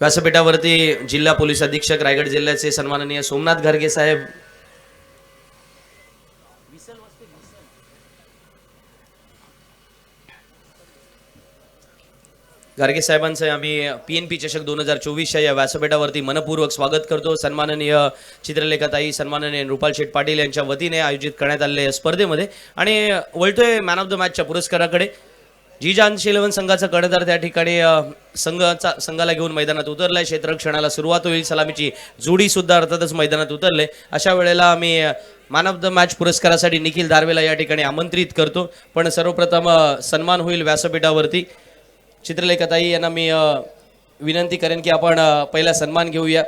व्यासपीठावरती जिल्हा पोलीस अधीक्षक रायगड जिल्ह्याचे सन्माननीय सोमनाथ घारगे साहेब, घारगे साहेबांचे आम्ही PNP चषक 2024 या व्यासपीठावरती मनपूर्वक स्वागत करतो। सन्माननीय चित्रलेखाताई, सन्माननीय रुपाल शेठ पाटील यांच्या वतीने आयोजित करण्यात आलेल्या स्पर्धेमध्ये आणि वळतोय मॅन ऑफ द मॅचच्या पुरस्काराकडे। जीजान्स 11 संघाचा कर्णधार त्या ठिकाणी संघाला घेऊन मैदानात उतरलाय। क्षेत्ररक्षणाला सुरुवात होईल, सलामीची जोडी सुद्धा अर्थातच मैदानात उतरले। अशा वेळेला आम्ही मॅन ऑफ द मॅच पुरस्कारासाठी निखिल दारवेला या ठिकाणी आमंत्रित करतो। पण सर्वप्रथम सन्मान होईल व्यासपीठावरती। चित्रलेखाताई यांना मी विनंती करेन की आपण पहिला सन्मान घेऊया।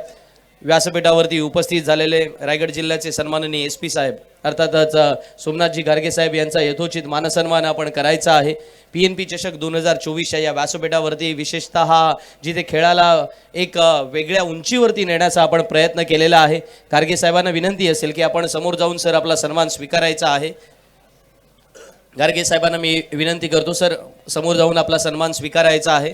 व्यासपीठावरती उपस्थित झालेले रायगड जिल्ह्याचे सन्माननीय SP साहेब अर्थातच सोमनाथजी घारगे साहेब यांचा यथोचित मानसन्मान आपण करायचा आहे। PNP चषक 2024 या व्यासपीठावरती विशेषतः जिथे खेळाला एक वेगळ्या उंचीवरती नेण्याचा आपण प्रयत्न केलेला आहे। घारगे साहेबांना विनंती असेल की आपण समोर जाऊन सर आपला सन्मान स्वीकारायचा आहे। घारगे साहेबांना मी विनंती करतो सर समोर जाऊन आपला सन्मान स्वीकारायचा आहे।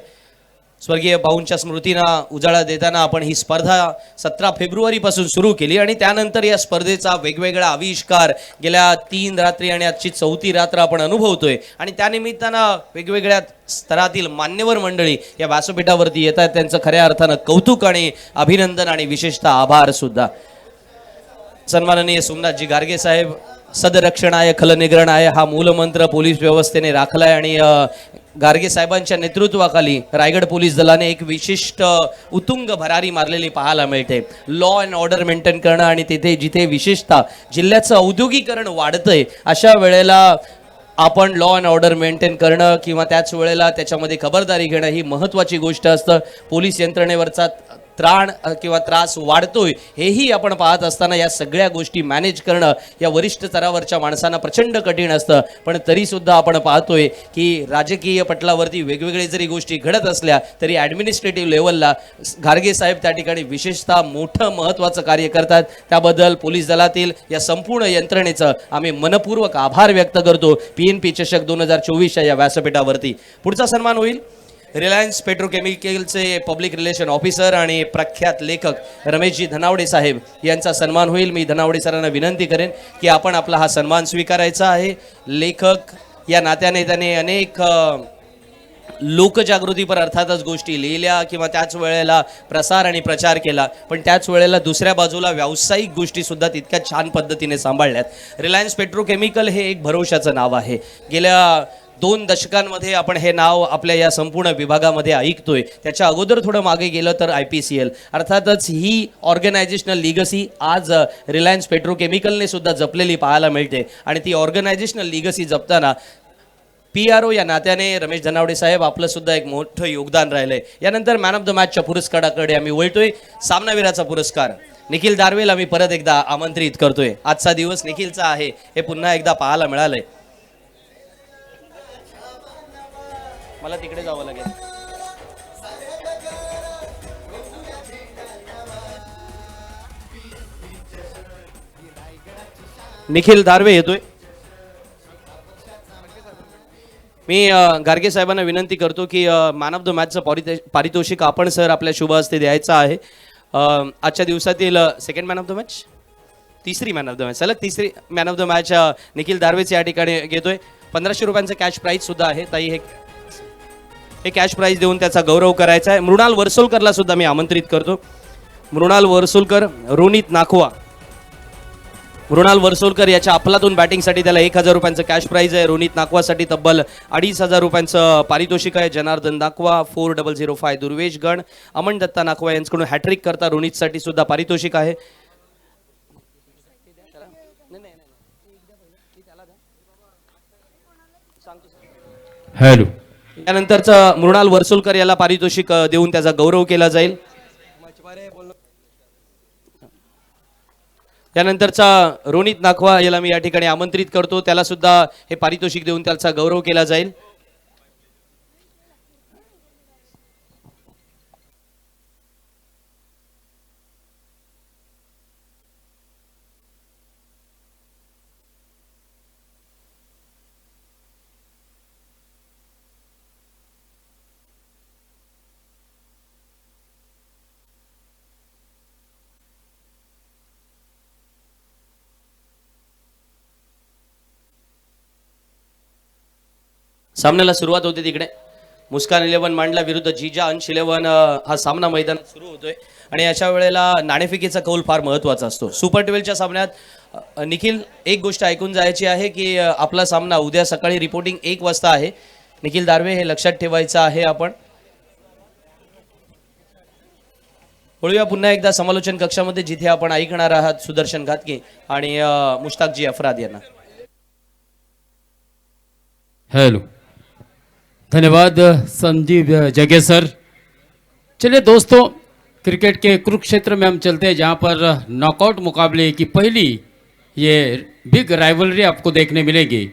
स्वर्गीय भाऊंच्या स्मृतींना उजाळा देताना आपण ही स्पर्धा 17 फेब्रुवारीपासून सुरू केली आणि त्यानंतर या स्पर्धेचा वेगवेगळा आविष्कार गेल्या 3 रात्री आणि आजची 4थी रात्र आपण अनुभवतोय आणि त्यानिमित्तानं वेगवेगळ्या स्तरातील मान्यवर मंडळी या व्यासपीठावरती येतात। त्यांचं खऱ्या अर्थानं कौतुक आणि अभिनंदन आणि विशेषतः आभार सुद्धा। सन्माननीय सोमनाथजी घारगे साहेब, सदरक्षणाय खलनिग्रहणाय हा मूलमंत्र पोलीस व्यवस्थेने राखलाय आणि घारगे साहेबांच्या नेतृत्वाखाली रायगड पोलीस दलाने एक विशिष्ट उत्तुंग भरारी मारलेली पाहायला मिळते। लॉ अँड ऑर्डर मेंटेन करणं आणि तिथे जिथे विशेषतः जिल्ह्याचं औद्योगिकरण वाढतंय अशा वेळेला आपण लॉ अँड ऑर्डर मेंटेन करणं किंवा त्याच वेळेला त्याच्यामध्ये खबरदारी घेणं ही महत्त्वाची गोष्ट असतं। पोलीस यंत्रणेवरचा त्राण किंवा त्रास वाढतोय हेही आपण पाहत असताना या सगळ्या गोष्टी मॅनेज करणं या वरिष्ठ स्तरावरच्या माणसांना प्रचंड कठीण असतं। पण तरी सुद्धा आपण पाहतोय की राजकीय पटलावरती वेगवेगळे जरी गोष्टी घडत असल्या तरी ॲडमिनिस्ट्रेटिव्ह लेवलला घारगे साहेब त्या ठिकाणी विशेषतः मोठं महत्त्वाचं कार्य करतात। त्याबद्दल पोलीस दलातील या संपूर्ण यंत्रणेचं आम्ही मनपूर्वक आभार व्यक्त करतो। PNP चषक 2024 या व्यासपीठावरती पुढचा सन्मान होईल रिलायन्स पेट्रोकेमिकलचे पब्लिक रिलेशन ऑफिसर आणि प्रख्यात लेखक रमेशजी धनावडे साहेब यांचा सन्मान होईल। मी धनावडे सरांना विनंती करेन की आपण आपला हा सन्मान स्वीकारायचा आहे। लेखक या नात्याने त्याने अनेक लोकजागृतीपर अर्थातच गोष्टी लिहिल्या किंवा त्याच वेळेला प्रसार आणि प्रचार केला, पण त्याच वेळेला दुसऱ्या बाजूला व्यावसायिक गोष्टी सुद्धा तितक्या छान पद्धतीने सांभाळल्यात। रिलायन्स पेट्रोकेमिकल हे एक भरोशाचं नाव आहे। गेल्या 2 दशकांमध्ये आपण हे नाव आपल्या या संपूर्ण विभागामध्ये ऐकतोय। त्याच्या अगोदर थोडं मागे गेलं तर IPCL अर्थातच ही ऑर्गनायझेशनल लिगसी आज रिलायन्स पेट्रोकेमिकलने सुद्धा जपलेली पाहायला मिळते आणि ती ऑर्गनायझेशनल लिगसी जपताना PRO या नात्याने रमेश धनावडे साहेब आपलं सुद्धा एक मोठं योगदान राहिलंय। यानंतर मॅन ऑफ द मॅचच्या पुरस्काराकडे आम्ही वळतोय। सामनावीराचा पुरस्कार निखिल दारवेला मी परत एकदा आमंत्रित करतोय। आजचा दिवस निखिलचा आहे हे पुन्हा एकदा पाहायला मिळालंय। मला तिकडे जावं लागेल। निखिल दारवे येतोय। मी घारगे साहेबांना विनंती करतो की मॅन ऑफ द मॅचचं पारितोषिक आपण सर आपल्या शुभ हस्ते द्यायचं आहे। आजच्या दिवसातील second man of the match, तिसरी मॅन ऑफ द मॅच, सलग तिसरी man of the match Nikhil दारवेच या ठिकाणी घेतोय। 1500 रुपयांचं कॅश प्राईज सुद्धा आहे। ताई हे कॅश प्राईज देऊन त्याचा गौरव करायचा आहे। मृणाल वर्सोलकरला सुद्धा मी आमंत्रित करतो। मृणाल वर्सोलकर, रोनित नाखवा। मृणाल वर्सोलकर याच्या अफलातून बॅटिंगसाठी त्याला 1000 रुपयांचं कॅश प्राईज आहे। रोनित नाखवासाठी तब्बल 2500 रुपयांचं पारितोषिक आहे। जनार्दन नाखवा 4005 दुर्वेश गण, अमन दत्ता नाखवा यांच्याकडून हॅट्रिक करता रोनितसाठी सुद्धा पारितोषिक आहे। हॅलो, त्यानंतरचा मृणाल वर्सोलकर याला पारितोषिक देऊन त्याचा गौरव केला जाईल। त्यानंतरचा रोनित नाखवा याला मी या ठिकाणी आमंत्रित करतो। त्याला सुद्धा हे पारितोषिक देऊन त्याचा गौरव केला जाईल। सामन्याला सुरुवात होते तिकडे मुस्कान 11 मांडला विरुद्ध जिजा अंश 11 हा सामना मैदानात सुरू होतोय आणि अशा वेळेला नाणेफेकीचा कौल फार महत्त्वाचा असतो. सुपर 12च्या सामन्यात निखिल एक गोष्ट ऐकून जायची आहे की आपला सामना उद्या सकाळी रिपोर्टिंग 1 वाजता आहे. निखिल दारवे हे लक्षात ठेवायचं आहे. आपण वळूया पुन्हा एकदा समालोचन कक्षामध्ये जिथे आपण ऐकणार आहात सुदर्शन घातके आणि मुश्ताकजी अफराद यांना. हेलो, धन्यवाद संजीव जगे सर. चलिए दोस्तों, क्रिकेट के कुरुक्षेत्र में हम चलते हैं जहां पर नॉकआउट मुकाबले की पहली ये बिग राइवलरी आपको देखने मिलेगी.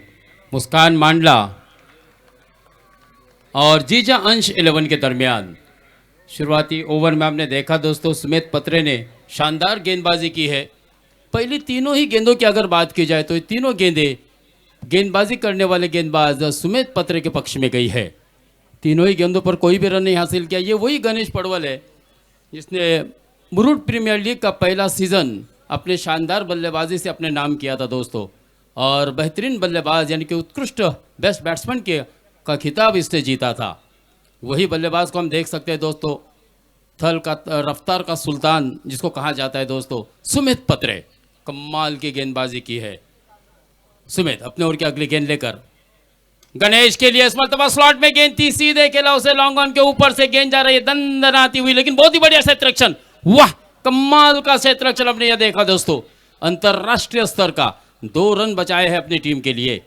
मुस्कान मांडला और जीजा अंश 11 के दरमियान. शुरुआती ओवर में आपने देखा दोस्तों, सुमित पत्रे ने शानदार गेंदबाजी की है. पहली तीनों ही गेंदों की अगर बात की जाए तो ये तीनों गेंदबाजी करने वाले गेंदबाज सुमित पत्रे के पक्ष में गई है. तीनों ही गेंदों पर कोई भी रन नहीं हासिल किया. ये वही गणेश पड़वल है जिसने मुरुड प्रीमियर लीग का पहला सीज़न अपने शानदार बल्लेबाजी से अपने नाम किया था दोस्तों. और बेहतरीन बल्लेबाज यानी कि उत्कृष्ट बेस्ट बैट्समैन का खिताब इसने जीता था. वही बल्लेबाज को हम देख सकते हैं दोस्तों, थल का रफ्तार का सुल्तान जिसको कहा जाता है दोस्तों, सुमित पत्रे. कमाल की गेंदबाजी की है सुमित. अपने ओर की अगली गेंद लेकर गणेश के लिए इस मरतबा स्लॉट में गेंद थी, सीधे खेला उसे लॉन्ग ऑन के ऊपर से गेंद जा रही है दंदनाती हुई, लेकिन बहुत ही बढ़िया क्षेत्ररक्षण. वाह, कमाल का क्षेत्ररक्षण हमने यह देखा दोस्तों. अंतरराष्ट्रीय स्तर का 2 रन बचाए हैं अपनी टीम के लिए.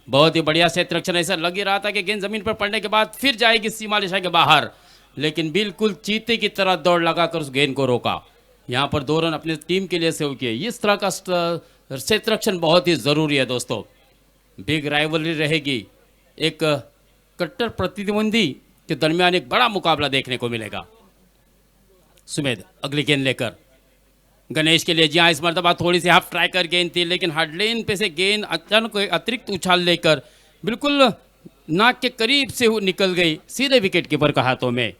बहुत ही बढ़िया क्षेत्ररक्षण. ऐसा लग ही रहा था कि गेंद जमीन पर पड़ने के बाद फिर जाएगी सीमा रेखा के बाहर, लेकिन बिल्कुल चीते की तरह दौड़ लगाकर उस गेंद को रोका. यहाँ पर 2 रन अपनी टीम के लिए सेव किए. इस तरह का क्षेत्ररक्षण बहुत ही जरूरी है दोस्तों. बिग राइवलरी रहेगी. एक कट्टर प्रतिद्वंदी के दरमियान एक बड़ा मुकाबला देखने को मिलेगा. सुमेध अगली गेंद लेकर गणेश के लिए. जी हाँ, इस मरतबा थोड़ी सी हाफ ट्राइकर गेंद थी, लेकिन हार्ड लेन पे से गेंद अचानक अतिरिक्त उछाल लेकर बिल्कुल नाक के करीब से निकल गई सीधे विकेट कीपर का हाथों में.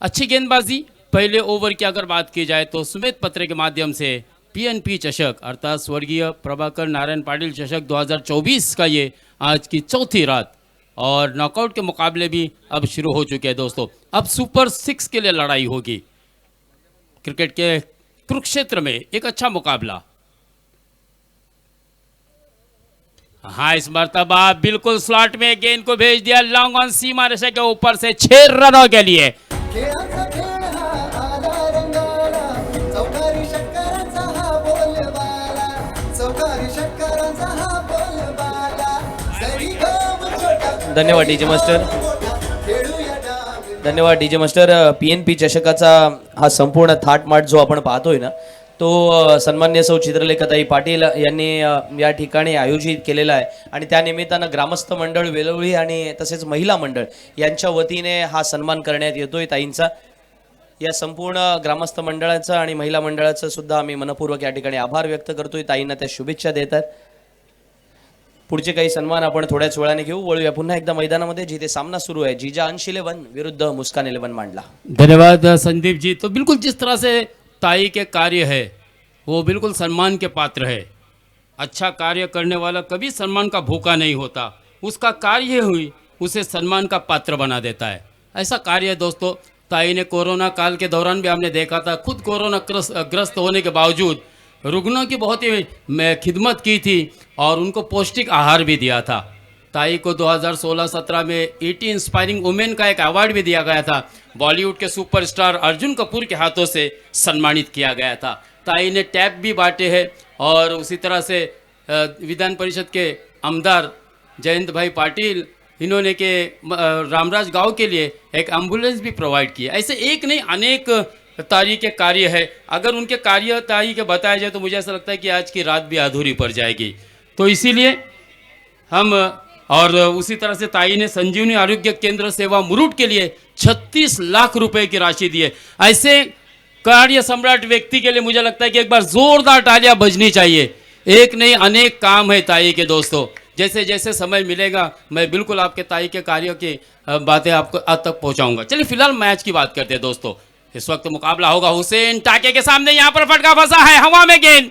अच्छी गेंदबाजी. पहले ओवर की अगर बात की जाए तो सुमित पत्रे के माध्यम से पीएनपी चषक अर्थात स्वर्गीय प्रभाकर नारायण पाटिल चषक 2024 का ये आज की चौथी रात. और नॉकआउट के मुकाबले भी अब शुरू हो चुके हैं दोस्तों. अब सुपर 6 के लिए लड़ाई होगी. क्रिकेट के कुरुक्षेत्र में एक अच्छा मुकाबला. हाँ, इस मरतबा बिल्कुल स्लॉट में गेंद को भेज दिया लॉन्ग ऑन सीमा रेखा के ऊपर से 6 रनों के लिए. धन्यवाद डीजे मास्टर. धन्यवाद डीजे मास्टर. पीएनपी चषकाचा हा संपूर्ण थाटमाट जो आपण पाहतोय ना, तो सन्मान्य सौ चित्रलेखाताई पाटील यांनी या ठिकाणी आयोजित केलेला आहे. आणि त्या निमित्तानं ग्रामस्थ मंडळ वेलवळी आणि तसेच महिला मंडळ यांच्या वतीने हा सन्मान करण्यात येतोय ताईंचा. या संपूर्ण ग्रामस्थ मंडळाचं आणि महिला मंडळाचं सुद्धा आम्ही मनपूर्वक या ठिकाणी आभार व्यक्त करतोय. ताईंना त्या शुभेच्छा देतात. पुढचे काही सन्मान आपण थोड्याच वेळाने घेऊ. वळूया पुन्हा एकदा मैदानामध्ये जिथे सामना सुरू आहे. जिजा अंश 11 विरुद्ध मुस्कान 11 मांडला. धन्यवाद संदीप जी. तो बिल्कुल जिस तरह से ताई के कार्य है वो बिल्कुल सम्मान के पात्र है. अच्छा कार्य करने वाला कभी सम्मान का भूखा नहीं होता. उसका कार्य हुई उसे सम्मान का पात्र बना देता है. ऐसा कार्य है दोस्तों. ताई ने कोरोना काल के दौरान भी हमने देखा था, खुद कोरोना ग्रस्त होने के बावजूद रुग्णों की बहुत ही खिदमत की थी और उनको पौष्टिक आहार भी दिया था. ताई को 2016-17 में ईटी इंस्पायरिंग वुमेन का एक अवार्ड भी दिया गया था. बॉलीवुड के सुपरस्टार अर्जुन कपूर के हाथों से सम्मानित किया गया था. ताई ने टैब भी बांटे हैं और उसी तरह से विधान परिषद के आमदार जयंत भाई पाटिल इन्होंने के रामराज गांव के लिए एक एम्बुलेंस भी प्रोवाइड किया. ऐसे एक नहीं अनेक ताई के कार्य है. अगर उनके कार्य ताई के बताए जाए तो मुझे ऐसा लगता है कि आज की रात भी अधूरी पड़ जाएगी. तो इसीलिए हम और उसी तरह से ताई ने संजीवनी आरोग्य केंद्र सेवा मुरुड के लिए 36 लाख रुपए की राशि दी है. ऐसे कार्य सम्राट व्यक्ति के लिए मुझे लगता है कि एक बार जोरदार तालियां बजनी चाहिए. एक नहीं अनेक काम है ताई के दोस्तों. जैसे जैसे समय मिलेगा मैं बिल्कुल आपके ताई के कार्यों की बातें आपको अब तक पहुंचाऊंगा. चलिए फिलहाल मैच की बात करते हैं दोस्तों. इस वक्त मुकाबला होगा हुसैन टाके के सामने. यहां पर फटका फंसा है, हवा में गेंद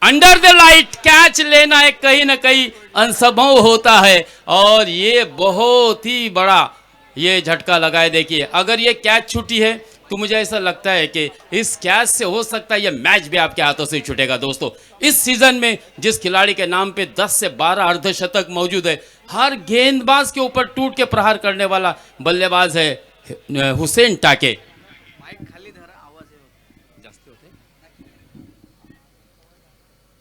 अंडर द लाइट कैच लेना एक कहीं ना कहीं असंभव होता है और ये बहुत ही बड़ा ये झटका लगाए। देखिए अगर ये कैच छूटी है तो मुझे ऐसा लगता है कि इस कैच से हो सकता है ये मैच भी आपके हाथों से छूटेगा। दोस्तों इस सीजन में जिस खिलाड़ी के नाम पे 10 से 12 अर्धशतक मौजूद है, हर गेंदबाज के ऊपर टूट के प्रहार करने वाला बल्लेबाज है हुसैन टाके।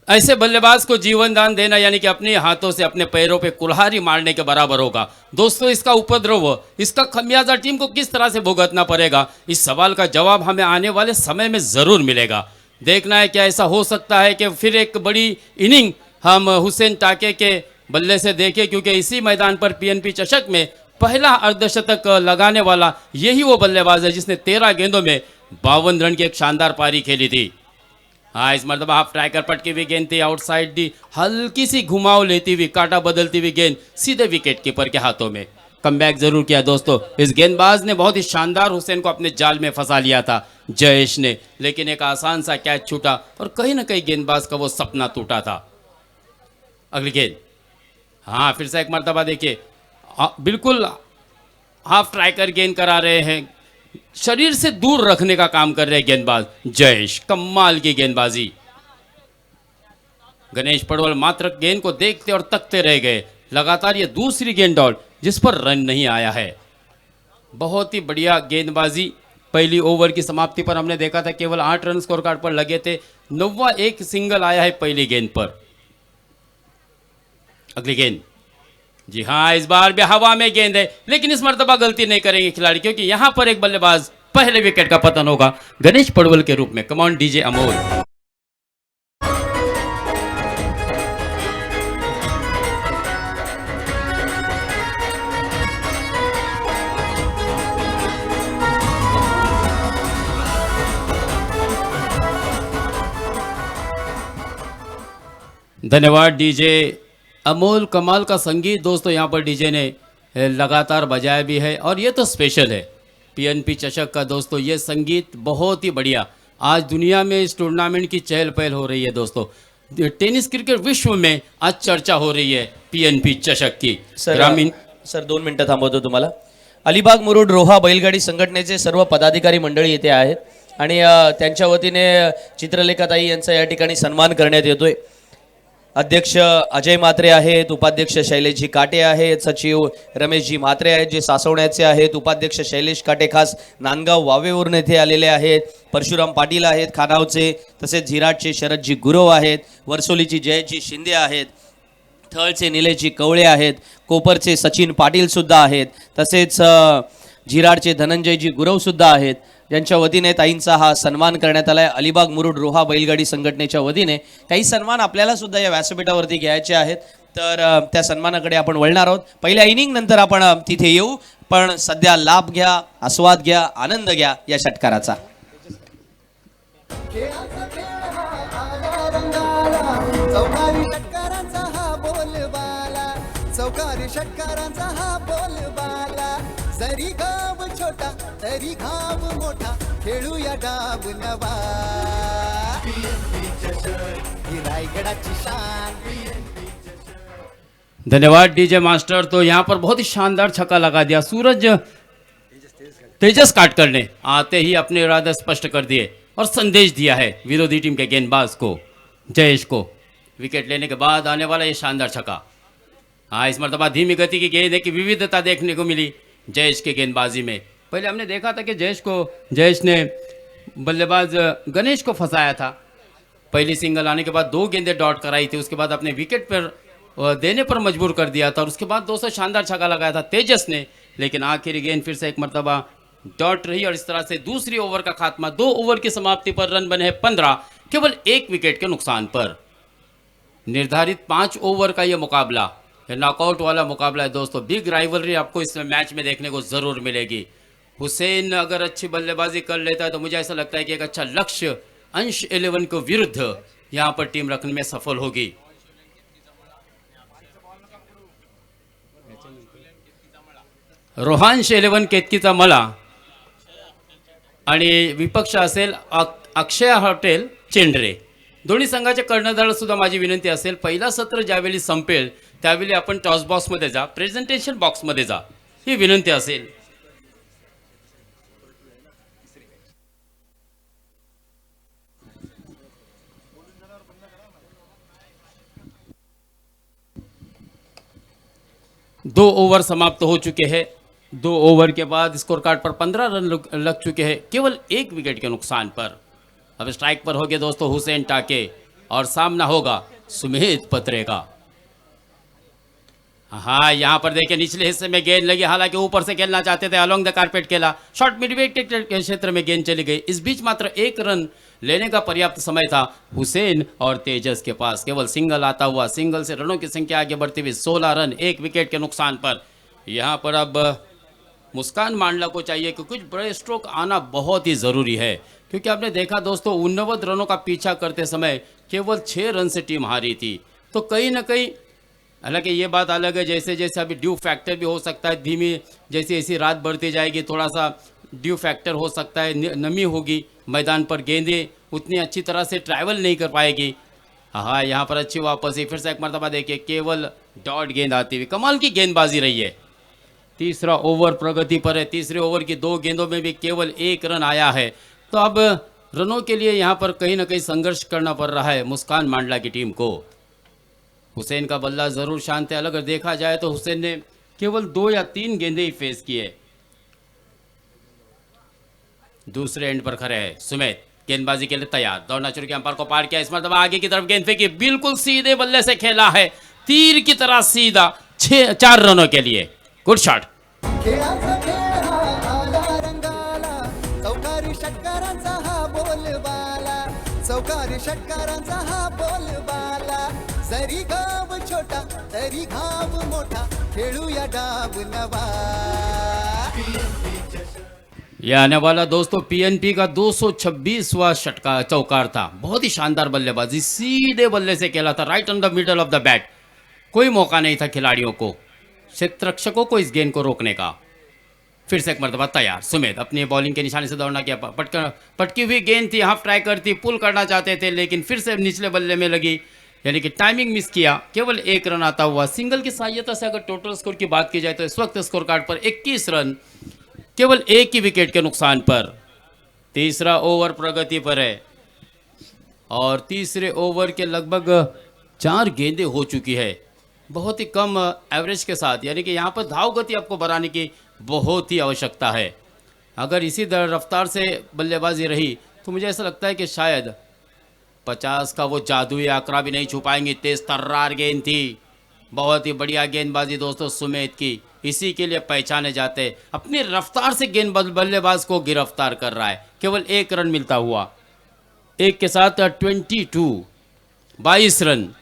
ऐसे बल्लेबाज को जीवन दान देना यानी कि अपने हाथों से अपने पैरों पे कुल्हाड़ी मारने के बराबर होगा। दोस्तों इसका उपद्रव, इसका खमियाजा टीम को किस तरह से भुगतना पड़ेगा, इस सवाल का जवाब हमें आने वाले समय में जरूर मिलेगा। देखना है क्या ऐसा हो सकता है कि फिर एक बड़ी इनिंग हम हुसैन टाके के बल्ले से देखें, क्योंकि इसी मैदान पर पीएनपी चषक में पहला अर्धशतक लगाने वाला यही वो बल्लेबाज है जिसने 13 गेंदों में 52 रन की एक शानदार पारी खेली थी। हाँ इस मरतबा हाफ ट्राई कर पटकी हुई गेंद थी, आउटसाइड दी, हल्की सी घुमाव लेती हुई, काटा बदलती हुई गेंद सीधे विकेट कीपर के हाथों में। कमबैक जरूर किया दोस्तों, इस गेंदबाज ने बहुत ही शानदार हुसैन को अपने जाल में फंसा लिया था जयेश ने, लेकिन एक आसान सा कैच छूटा और कहीं ना कहीं गेंदबाज का वो सपना टूटा था। अगली गेंद, हाँ फिर से एक मरतबा देखिए बिल्कुल हाफ ट्राई कर गेंद करा रहे हैं, शरीर से दूर रखने का काम कर रहे हैं गेंदबाज जयेश। कमाल की गेंदबाजी। गणेश पड़वल मात्र गेंद को देखते और तकते रह गए। लगातार ये दूसरी गेंद डॉट जिस पर रन नहीं आया है। बहुत ही बढ़िया गेंदबाजी। पहली ओवर की समाप्ति पर हमने देखा था केवल 8 रन स्कोर कार्ड पर लगे थे, 9वां एक सिंगल आया है पहली गेंद पर। अगली गेंद, जी हाँ इस बार भी हवा में गेंद है, लेकिन इस मर्तबा गलती नहीं करेंगे खिलाड़ी, क्योंकि यहां पर एक बल्लेबाज पहले विकेट का पतन होगा गणेश पड़वल के रूप में। कमान डीजे अमोल। धन्यवाद डीजे अमोल। कमाल का संगीत दोस्तों यहाँ पर डीजे ने लगातार बजाया भी है और ये तो स्पेशल है पीएनपी चषक का। दोस्तों ये संगीत बहुत ही बढ़िया। आज दुनिया में इस टूर्नामेंट की चहल पहल हो रही है दोस्तों। टेनिस क्रिकेट विश्व में आज चर्चा हो रही है पीएनपी चषक की। ग्रामीण सर 2 मिनिटं थांबवतो तुम्हाला। अलिबाग मुरुड रोहा बैलगाडी संघटनेचे सर्व पदाधिकारी मंडळी येथे आहेत आणि त्यांच्या वतीने चित्रलेखाताई यांचा या ठिकाणी सन्मान करण्यात येतोय। अध्यक्ष अजय म्हात्रे आहेत, उपाध्यक्ष शैलेशजी काटे आहेत, सचिव रमेशजी म्हात्रे आहेत जे सासवण्याचे आहेत, उपाध्यक्ष शैलेश काटे खास नांदगाव वावेवरून येथे आलेले आहेत, परशुराम पाटील आहेत खानावचे, तसेच झिराटचे शरदजी गुरव आहेत, वर्सोलीची जयजी शिंदे आहेत, थळचे निलेशजी कवळे आहेत, कोपरचे सचिन पाटील सुद्धा आहेत, तसेच झिराटचे धनंजयजी गुरव सुद्धा आहेत, ज्यांच्या वतीने ताईंचा हा सन्मान करण्यात आलाय। अलिबाग मुरुड रोहा बैलगाडी संघटनेच्या वतीने काही सन्मान आपल्याला सुद्धा या व्यासपीठावरती घ्यायचे आहेत, तर त्या सन्मानाकडे आपण वळणार आहोत। पहिल्या इनिंग नंतर आपण तिथे येऊ, पण सध्या लाभ घ्या, आस्वाद घ्या, आनंद घ्या या षटकाराचा। चौकारी षटकारांचा हा बोलबाला, जरी गाव छोटा तरी घाव मोठा, खेळूया डाव नवा, ही रायगडाची शान। धन्यवाद डीजे मास्टर। तो यहाँ पर बहुत ही शानदार छक्का लगा दिया सूरज तेजस काटकर ने आते ही अपने इरादे स्पष्ट कर दिए और संदेश दिया है विरोधी टीम के गेंदबाज को जयेश को। विकेट लेने के बाद आने वाला ये शानदार छक्का। हाँ इस मरतबा धीमी गति की गेंद की विविधता देखने को मिली जयेश के गेंदबाजी में। पहले हमने देखा था कि जयेश ने बल्लेबाज गणेश को फंसाया था। पहली सिंगल आने के बाद 2 गेंदें डॉट कराई थी, उसके बाद अपने विकेट पर देने पर मजबूर कर दिया था और उसके बाद 200 शानदार छक्का लगाया था तेजस ने, लेकिन आखिरी गेंद फिर से एक मरतबा डॉट रही और इस तरह से दूसरी ओवर का खात्मा। 2 ओवर की समाप्ति पर रन बने हैं 15, केवल 1 विकेट के नुकसान पर। निर्धारित 5 ओवर का यह मुकाबला, नॉकआउट वाला मुकाबला है दोस्तों। बिग राइवलरी आपको इस मैच में देखने को जरूर मिलेगी। हुसैन अगर अच्छी बल्लेबाजी कर लेता है तो मुझे ऐसा लगता है कि एक अच्छा लक्ष्य अंश 11 को विरुद्ध यहां पर टीम रखने में सफल होगी। रोहांश 11 केतकीचा मला आणि विपक्ष असेल अक्षय हॉटेल चेंडरे। दोन्ही संघाच्या कर्णधाराला सुद्धा माझी विनंती असेल, पहिला सत्र ज्यावेळी संपेल त्यावेळी आपण टॉस बॉक्समध्ये जा, प्रेझेंटेशन बॉक्समध्ये जा, ही विनंती असेल. दो ओवर समाप्त हो चुके हैं. 2 ओवर के बाद स्कोर कार्ड पर 15 रन लग चुके हैं, केवल 1 विकेट के नुकसान पर. अब स्ट्राइक पर होंगे दोस्तों हुसैन टाके और सामना होगा सुमित पत्रे का. हाँ, यहाँ पर देखिए निचले हिस्से में गेंद लगी, हालांकि ऊपर से खेलना चाहते थे, अलोंग द कारपेट खेला, शॉर्ट मिडविकेट के क्षेत्र में गेंद चली गई. इस बीच मात्र 1 रन लेने का पर्याप्त समय था हुसैन और तेजस के पास. केवल सिंगल आता हुआ, सिंगल से रनों की संख्या आगे बढ़ती हुई 16 रन 1 विकेट के नुकसान पर. यहाँ पर अब मुस्कान मांडला को चाहिए कि कुछ बड़े स्ट्रोक आना बहुत ही ज़रूरी है, क्योंकि आपने देखा दोस्तों 89 रनों का पीछा करते समय केवल 6 रन से टीम हारी थी. तो कहीं ना कहीं, हालांकि ये बात अलग है, जैसे जैसे अभी ड्यू फैक्टर भी हो सकता है, धीमी जैसे ऐसी रात बढ़ती जाएगी थोड़ा सा ड्यू फैक्टर हो सकता है, नमी होगी मैदान पर, गेंदें उतनी अच्छी तरह से ट्रैवल नहीं कर पाएगी. हाँ, यहाँ पर अच्छी वापसी, फिर से एक मरतबा देखिए केवल डॉट गेंद आती हुई, कमाल की गेंदबाजी रही है. तीसरा ओवर प्रगति पर है. तीसरे ओवर की 2 गेंदों में भी केवल 1 रन आया है. तो अब रनों के लिए यहाँ पर कहीं ना कहीं संघर्ष करना पड़ रहा है मुस्कान मांडला की टीम को. हुसैन का बल्ला जरूर शांत है. अगर देखा जाए तो हुसैन ने केवल 2 या 3 गेंदें ही फेस किए. दूसरे एंड पर खड़े हैं सुमित, गेंदबाजी के लिए तैयार, दौड़ना शुरू किया, अंपायर को पार किया, इस मरतबा आगे की तरफ गेंद फेंकी, बिल्कुल सीधे बल्ले से खेला है, तीर की तरह सीधा, 4 रनों के लिए. Good shot. खेळाचा खेळ हा आला रंगाला, चौकारी षटकारांचा हा बोलबाला, चौकारी षटकारांचा हा बोलबाला. जरी गाव छोटा तरी घाव मोठा, खेळूया डाव नवा. यह आने वाला दोस्तों पीएनपी का 226वां षटकार चौकार था. बहुत ही शानदार बल्लेबाजी, सीधे बल्ले से खेला था, right on the middle of the bat. कोई मौका नहीं था खिलाड़ियों को, क्षेत्ररक्षकों को इस गेंद को रोकने का. फिर से एक मरतबा तैयार सुमित, अपनी बॉलिंग के निशाने से दौड़ना किया, पटकी हुई गेंद थी, हाफ ट्राई करती, पुल करना चाहते थे, लेकिन फिर से निचले बल्ले में लगी, यानी कि टाइमिंग मिस किया. केवल 1 रन आता हुआ. सिंगल की सहायता से अगर टोटल स्कोर की बात की जाए तो इस वक्त स्कोर कार्ड पर 21 रन, केवल 1 ही विकेट के नुकसान पर. तीसरा ओवर प्रगति पर है और तीसरे ओवर के लगभग 4 गेंदें हो चुकी है, बहुत ही कम एवरेज के साथ, यानी कि यहाँ पर धाव गति आपको बढ़ाने की बहुत ही आवश्यकता है. अगर इसी रफ्तार से बल्लेबाजी रही तो मुझे ऐसा लगता है कि शायद 50 का वो जादुई आंकड़ा भी नहीं छू पाएंगे. तेज तर्रार गेंद थी, बहुत ही बढ़िया गेंदबाजी दोस्तों सुमित की, इसी के लिए पहचाने जाते. अपनी रफ्तार से गेंद बल्लेबाज को गिरफ्तार कर रहा है. केवल 1 रन मिलता हुआ, 1 के साथ 22 रन,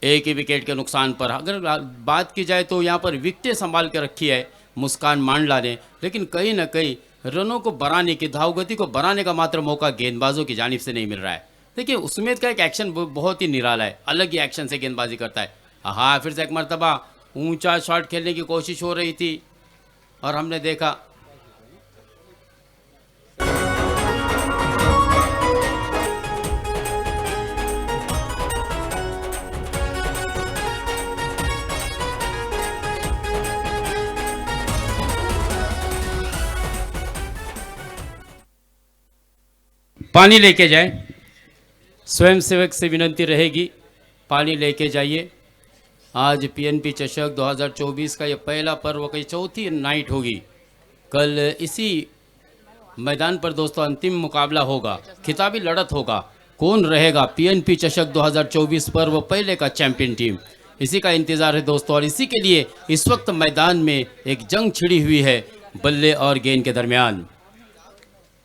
1 ही विकेट के नुकसान पर. अगर बात की जाए तो यहाँ पर विकेटें संभाल के रखी है मुस्कान मांडला ने, लेकिन कहीं ना कहीं रनों को बढ़ाने की, धाव गति को बढ़ाने का मात्र मौका गेंदबाजों की जानिब से नहीं मिल रहा है. देखिए सुमित का एक एक्शन बहुत ही निराला है, अलग ही एक्शन से गेंदबाजी करता है. हाँ, फिर से एक मरतबा ऊंचा शॉट खेलने की कोशिश हो रही थी और हमने देखा पानी लेके जाए. स्वयंसेवक से विनंती रहेगी, पानी लेके जाइए. आज पीएनपी चषक 2024 का ये पहला पर्व की 4थी नाइट होगी. कल इसी मैदान पर दोस्तों अंतिम मुकाबला होगा, खिताबी लड़त होगा. कौन रहेगा पीएनपी चषक 2024 पर्व पहले का चैंपियन टीम, इसी का इंतज़ार है दोस्तों. और इसी के लिए इस वक्त मैदान में एक जंग छिड़ी हुई है बल्ले और गेंद के दरमियान.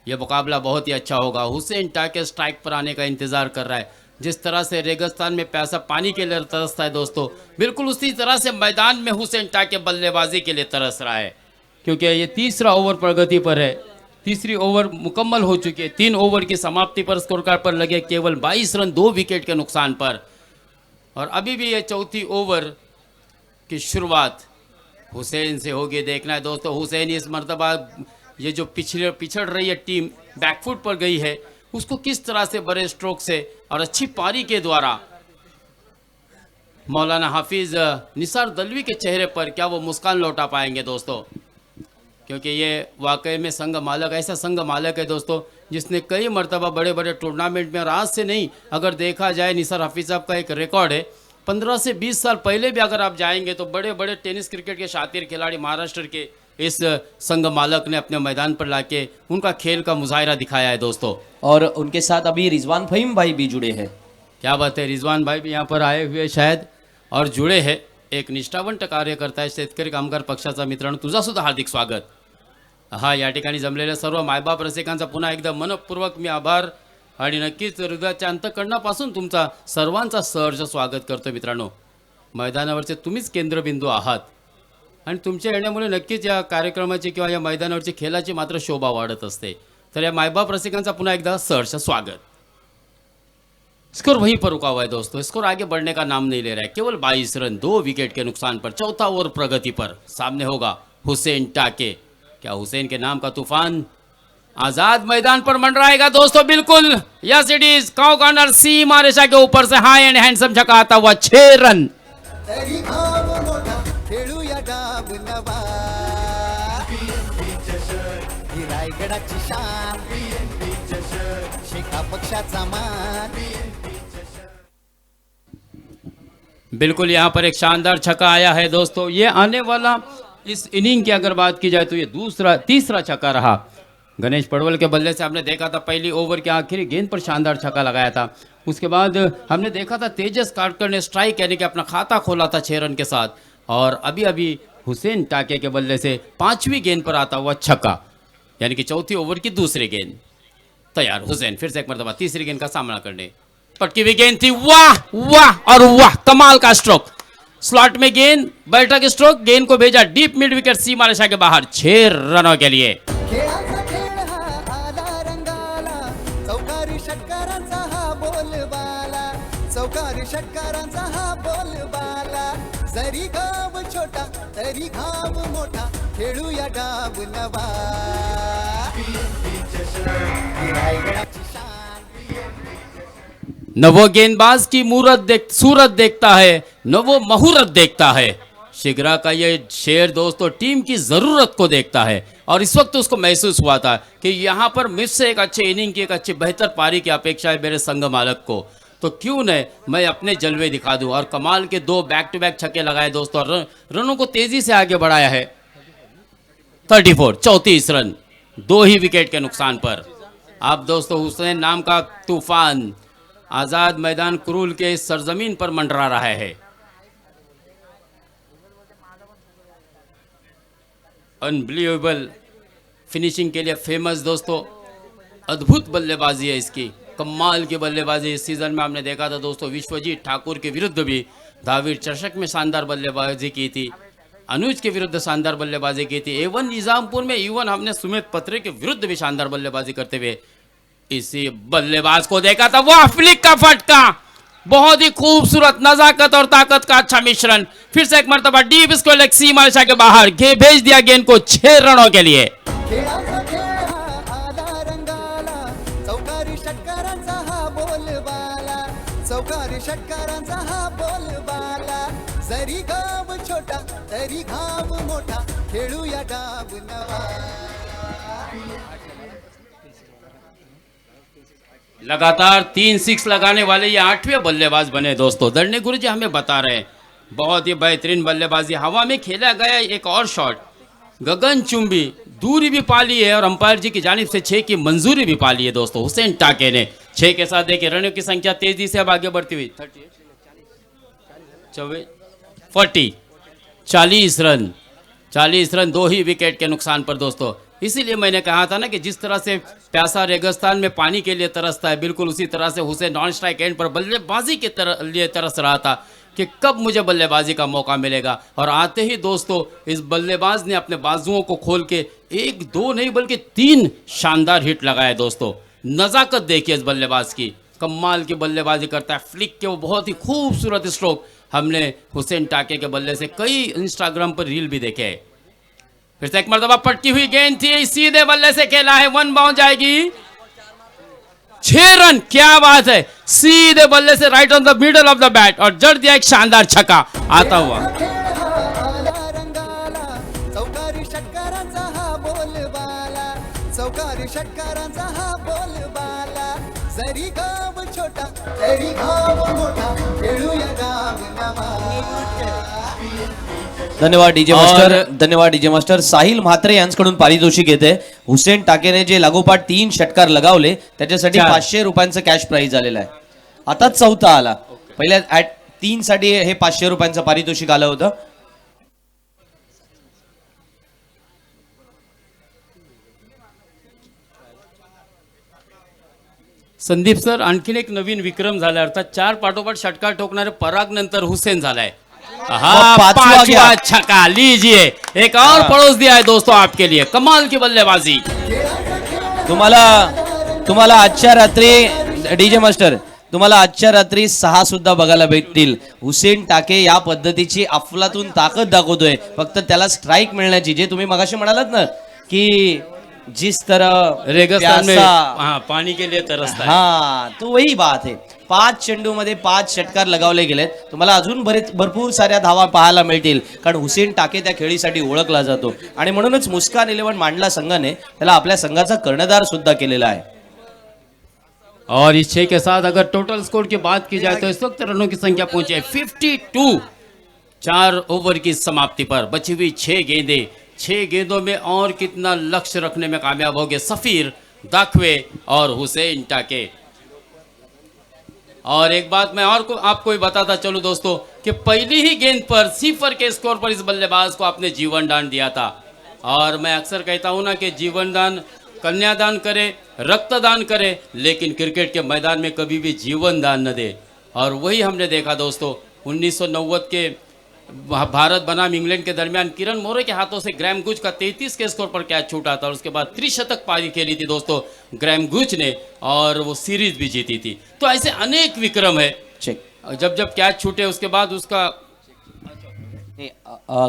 यह मुकाबला बहुत ही अच्छा होगा. हुसैन टाके स्ट्राइक पर आने का इंतज़ार कर रहा है. जिस तरह से रेगिस्तान में प्यासा पानी के लिए तरसता है दोस्तों, बिल्कुल उसी तरह से मैदान में हुसैन टाके बल्लेबाजी के लिए तरस रहा है, क्योंकि ये तीसरा ओवर प्रगति पर है. तीसरी ओवर मुकम्मल हो चुकी है. 3 ओवर की समाप्ति पर स्कोर कार्ड पर लगे केवल 22 रन 2 विकेट के नुकसान पर. और अभी भी ये 4थी ओवर की शुरुआत हुसैन से होगी. देखना है दोस्तों, हुसैन इस मरतबा ये जो पिछड़ रही है टीम, बैकफुट पर गई है, उसको किस तरह से बड़े स्ट्रोक से और अच्छी पारी के द्वारा मौलाना हाफिज निसार दलवी के चेहरे पर क्या वो मुस्कान लौटा पाएंगे दोस्तों, क्योंकि ये वाकई में संघ मालक ऐसा संघ मालक है दोस्तों जिसने कई मरतबा बड़े बड़े टूर्नामेंट में, और आज से नहीं अगर देखा जाए निसार हाफिज साहब का एक रिकॉर्ड है 15 से 20 साल पहले भी अगर आप जाएंगे तो बड़े बड़े टेनिस क्रिकेट के शातिर खिलाड़ी महाराष्ट्र के इस संघ मालक ने अपने मैदान पर लाके उनका खेल का मुजाहिरा दिखाया है दोस्तों। और उनके साथ अभी रिजवान फहीम भाई भी जुड़े हैं। क्या बात है, रिजवान भाई भी यहाँ पर आए हुए शायद और जुड़े हैं। एक निष्ठावंत कार्यकर्ता आहे, शेतकरी कामगार पक्षाचा मित्रांनो तुझा सुद्धा हार्दिक स्वागत। हा या ठिकाणी जमलेल्या सर्व मायबाप रसिकांचा पुन्हा एकदा मनपूर्वक मी आभार आणि नक्कीच हृदयाच्या अंतःकरणापासून तुमचा सर्वांचा सहर्ष स्वागत करतो मित्रांनो। मैदानावरचे तुम्हीच केंद्रबिंदू आहात आणि तुमच्या येण्यामुळे नक्कीच या कार्यक्रमाची किंवा या मैदानावरची खेळाची मात्र शोभा वाढत असते। तर या मायबाप रसिकांचा पुन्हा एकदा सहर्ष स्वागत। स्कोर वहीं पर रुका हुआ है दोस्तों, स्कोर आगे बढ़ने का नाम नहीं ले रहा है। केवल 22 रन 2 विकेट के नुकसान पर चौथा ओवर प्रगति पर। सामने होगा हुसैन टाके। क्या हुसैन के नाम का तूफान आजाद मैदान पर मंडराएगा दोस्तों? बिल्कुल, yes it is. Cow corner सीमा रेखा के ऊपर से हाई एंड हैंडसम छक्का आता हुआ 6 रन। तरी घाव मोठा खेळूया डाब नवा ही रायगडाची शान शेका पक्षाचा मान। बिल्कुल, यहाँ पर एक शानदार छक्का आया है दोस्तों। ये आने वाला इस इनिंग की अगर बात की जाए तो ये तीसरा छक्का रहा। गणेश पड़वल के बल्ले से हमने देखा था पहली ओवर के आखिरी गेंद पर शानदार छक्का लगाया था। उसके बाद हमने देखा था तेजस काटकर ने स्ट्राइक यानी कि अपना खाता खोला था 6 रन के साथ। और अभी अभी हुसैन टाके के बल्ले से 5वीं गेंद पर आता हुआ छक्का, यानी कि चौथी ओवर की दूसरी गेंद। तैयार हुसैन फिर से एक मरतबा तीसरी गेंद का सामना करने। पटकी हुई गेंद थी, वाह वाह और वाह, कमाल का स्ट्रोक। स्लॉट में गेंद, बैठक स्ट्रोक, गेंद को भेजा डीप मिड विकेट सीमा रेखा के बाहर 6 रनों के लिए। खेळाचा खेळ हा आला रंगाला चौकारी षटकारांचा हा बोलबाला चौकारी षटकारांचा हा बोलबाला जरी गाव छोटा तरी घाव मोठा खेळूया डाब नवा ही रायगडाची शान। न वो गेंदबाज की सूरत देखता है, न वो मुहूर्त देखता है। शिगरा का ये शेर दोस्तों टीम की ज़रूरत को देखता है और इस वक्त उसको महसूस हुआ था कि यहाँ पर मुझसे एक अच्छे इनिंग की, एक अच्छी बेहतर पारी की अपेक्षा है मेरे संघ मालक को, तो क्यों न मैं अपने जलवे दिखा दूं। और कमाल के 2 बैक टू बैक छक्के लगाए दोस्तों और रनों को तेजी से आगे बढ़ाया है। 34 रन 2 ही विकेट के नुकसान पर। अब दोस्तों हुसैन नाम का तूफान आजाद मैदान कुरूल के इस सरजमीन पर मंडरा रहा है। अनबिलीवेबल फिनिशिंग के लिए फेमस दोस्तों, अद्भुत बल्लेबाजी है इसकी, कमाल की बल्लेबाजी। इस सीजन में हमने देखा था दोस्तों विश्वजीत ठाकुर के विरुद्ध भी धाविर चषक में शानदार बल्लेबाजी की थी, अनुज के विरुद्ध शानदार बल्लेबाजी की थी। एवन निजामपुर में इवन हमने सुमित पत्रे के विरुद्ध भी शानदार बल्लेबाजी करते हुए इसी बल्लेबाज को देखा था। वाह, फ्लिक का फटका, बहुत ही खूबसूरत, नजाकत और ताकत का अच्छा मिश्रण। फिर से एक मरतबा डीप स्क्वायर लेग सीमा रेखा के बाहर भेज दिया गेंद को 6 रनों के लिए। खेळाचा खेळ हा आला रंगाला चौकारी षटकारांचा हा बोलबाला चौकारी षटकारांचा हा बोलबाला जरी गाव छोटा तरी घाव मोठा खेळूया डाब नवा। लगातार 3 6 लगाने वाले ये 8वें बल्लेबाज बने दोस्तों। दर्ने गुरुजी हमें बता रहे हैं बहुत ही बेहतरीन बल्लेबाजी। हवा में खेला गया एक और शॉट गगनचुंबी, दूरी भी पाली है और अंपायर जी की जानिब से 6 की मंजूरी भी पाली है दोस्तों हुसैन टाके ने। 6 के साथ देखिए रनों की संख्या तेजी से अब आगे बढ़ती हुई 40 रन 2 ही विकेट के नुकसान पर दोस्तों। इसीलिए मैंने कहा था ना कि जिस तरह से प्यासा रेगिस्तान में पानी के लिए तरसता है, बिल्कुल उसी तरह से हुसैन नॉन स्ट्राइक एंड पर बल्लेबाजी के लिए तरस रहा था कि कब मुझे बल्लेबाजी का मौका मिलेगा। और आते ही दोस्तों इस बल्लेबाज ने अपने बाजुओं को खोल के 1 2 नहीं बल्कि 3 शानदार हिट लगाए दोस्तों। नज़ाकत देखिए इस बल्लेबाज की, कमाल की बल्लेबाजी करता है। फ्लिक के वो बहुत ही खूबसूरत स्ट्रोक हमने हुसैन टाके के बल्ले से कई इंस्टाग्राम पर रील भी देखे हैं। फिर से एक मरतबा पटकी हुई गेंद थी, सीधे बल्ले से खेला है, 1 बाउंस जाएगी। 6 रन, क्या बात है, सीधे बल्ले से right on the middle of the bat और जड़ दिया एक शानदार छक्का आता हुआ। खेळ हा आला रंगाला, चौकारी षटकारांचा हा बोलबाला, चौकारी षटकारांचा हा बोलबाला, जरी गाव छोटा तरी गाव मोठा, खेळूया गाव नवा. धन्यवाद डीजे मास्टर, धन्यवाद डीजे मास्टर. साहिल म्हात्रे यांच्याकडून पारितोषिक येते. हुसेन टाकेने जे लागोपाठ 3 षटकार लगावले त्याच्यासाठी 500 रुपयांचं कॅश प्राइज आलेलं आहे. आता चौथा आला. पहिल्या 3 साठी हे 500 रुपयांचं पारितोषिक आलं होतं. संदीप सर, आणखीन एक नवीन विक्रम झाला, अर्थात 4 पाठोपाठ षटकार ठोकणारे पराग नंतर हुसेन झालाय. हाँ, पांचवा गया. 5वां छक्का, लीजिए एक और पड़ोस दिया है दोस्तों आपके लिए, कमाल की बल्लेबाजी. तुम्हाला आजच्या रात्री डीजे मास्टर, तुम्हाला आजच्या रात्री 6 सुद्धा बघायला भेटतील. हुसेन टाके या पद्धतीची अफलातून ताकद दाखवतोय, फक्त त्याला स्ट्राईक मिळण्याची. जे तुम्ही मगाशी म्हणालात ना की जिस तरह रेगिस्तान में प्यासा, हाँ, पानी के लिए तरसता है. हाँ तो वही बात है. 5 चेंडूमध्ये 5 षटकार लगावले गेलेत. तुम्हाला अजून भरपूर साऱ्या धावा पाहायला मिळतील, कारण हुसेन टाके त्या खेळीसाठी ओळखला जातो आणि म्हणूनच मुस्कान 11 मांडला संघाने त्याला आपल्या संघाचा कर्णधार सुद्धा केलेला आहे. और इस 6 के साथ अगर टोटल स्कोर की बात की जाए तो इस वक्त रनों की संख्या पहुंची है 52. 4 ओवर की समाप्ति पर बची हुई 6 गेंदें, 6 गेंदों में और कितना लक्ष्य रखने में कामयाब हो गए सफीर, दाखवे और हुसैन टाके. और एक बात मैं और आपको भी बताता चलूं दोस्तों कि पहली ही गेंद पर 0 के स्कोर पर इस बल्लेबाज को आपने जीवन दान दिया था. और मैं अक्सर कहता हूं ना कि जीवन दान, कन्यादान करे, रक्तदान करे, लेकिन क्रिकेट के मैदान में कभी भी जीवन दान न दे. और वही हमने देखा दोस्तों 1990 के भारत बनाम इंग्लैंड के दरमियान किरण मोरे के हाथों से ग्रैम गुज का 33 के स्कोर पर कैच छूटा था और उसके बाद त्रिशतक पारी खेली थी दोस्तों ग्रैम गुज ने और वो सीरीज भी जीती थी. तो ऐसे अनेक विक्रम है. चेक जब जब कैच छूटे उसके बाद उसका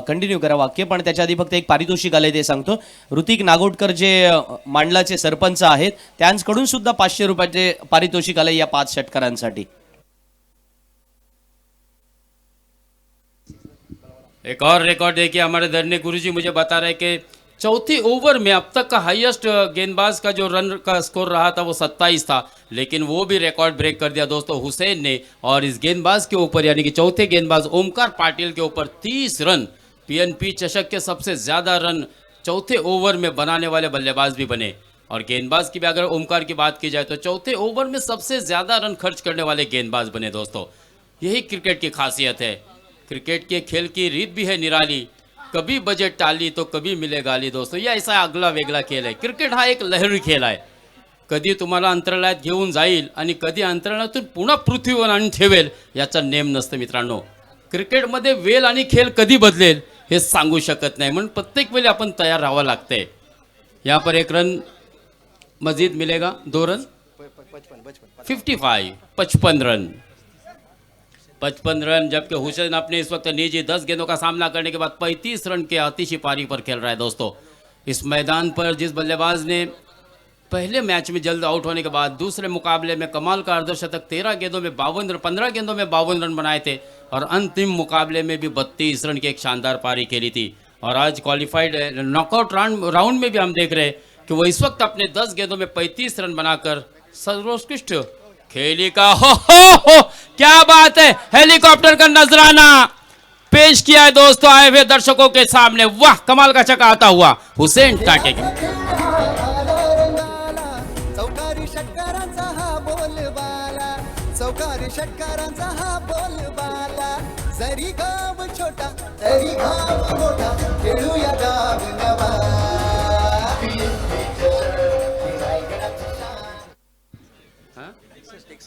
कंटिन्यू करा वाक्य, पण त्याच्या आधी फक्त एक पारितोषिक आले ते सांगतो. ऋतिक नागोडकर जे मांडलाचे सरपंच आहेत त्यांच्याकडून सुद्धा 500 रुपयाचे पारितोषिक आले या 5 षटकारांसाठी. एक और रिकॉर्ड देखिए, हमारे धरने गुरुजी मुझे बता रहे कि चौथी ओवर में अब तक का हाईएस्ट गेंदबाज का जो रन का स्कोर रहा था वो 27 था, लेकिन वो भी रिकॉर्ड ब्रेक कर दिया दोस्तों हुसैन ने. और इस गेंदबाज के ऊपर यानी कि चौथे गेंदबाज ओमकार पाटिल के ऊपर 30 रन, पीएनपी चषक के सबसे ज़्यादा रन चौथे ओवर में बनाने वाले बल्लेबाज भी बने. और गेंदबाज की भी अगर ओमकार की बात की जाए तो चौथे ओवर में सबसे ज़्यादा रन खर्च करने वाले गेंदबाज बने दोस्तों. यही क्रिकेट की खासियत है. क्रिकेट के खेल की रीत भी है निराली, कभी बजेट टाली तो कभी मिले गाली दोस्तों. या ऐसा आगला वेगळा खेळ आहे. क्रिकेट हा एक लहरी खेळ आहे. कधी तुम्हाला अंतराळात घेऊन जाईल आणि कधी अंतराळातून पुन्हा पृथ्वीवर आणून ठेवेल याचा नेम नसतं मित्रांनो. क्रिकेटमध्ये वेळ आणि खेळ कधी बदलेल हे सांगू शकत नाही, म्हणून प्रत्येक वेळी आपण तयार राहावं लागतंय. यहाँ पर एक रन मजीद मिलेगा, 2 रन 55 रन 55 रन, जबकि हुसैन अपने इस वक्त निजी 10 गेंदों का सामना करने के बाद 35 रन के अतिशी पारी पर खेल रहा है दोस्तों. इस मैदान पर जिस बल्लेबाज ने पहले मैच में जल्द आउट होने के बाद दूसरे मुकाबले में कमाल का अर्धशतक 15 गेंदों में 52 रन बनाए थे और अंतिम मुकाबले में भी 32 रन की एक शानदार पारी खेली थी. और आज क्वालिफाइड नॉकआउट राउंड में भी हम देख रहे हैं कि वो इस वक्त अपने 10 गेंदों में 35 रन बनाकर सर्वोत्कृष्ट खेली का हो क्या बात है, हेलीकॉप्टर का नजराना पेश किया है दोस्तों आए हुए दर्शकों के सामने. वाह, कमाल का छक्का आता हुआ हुसैन टाके. चौकारी षटकारांचा हा बोलबाला, चौकारी षटकारांचा हा बोलबाला, जरी गाव छोटा तरी गाव मोठा, खेळूया गाव नवा.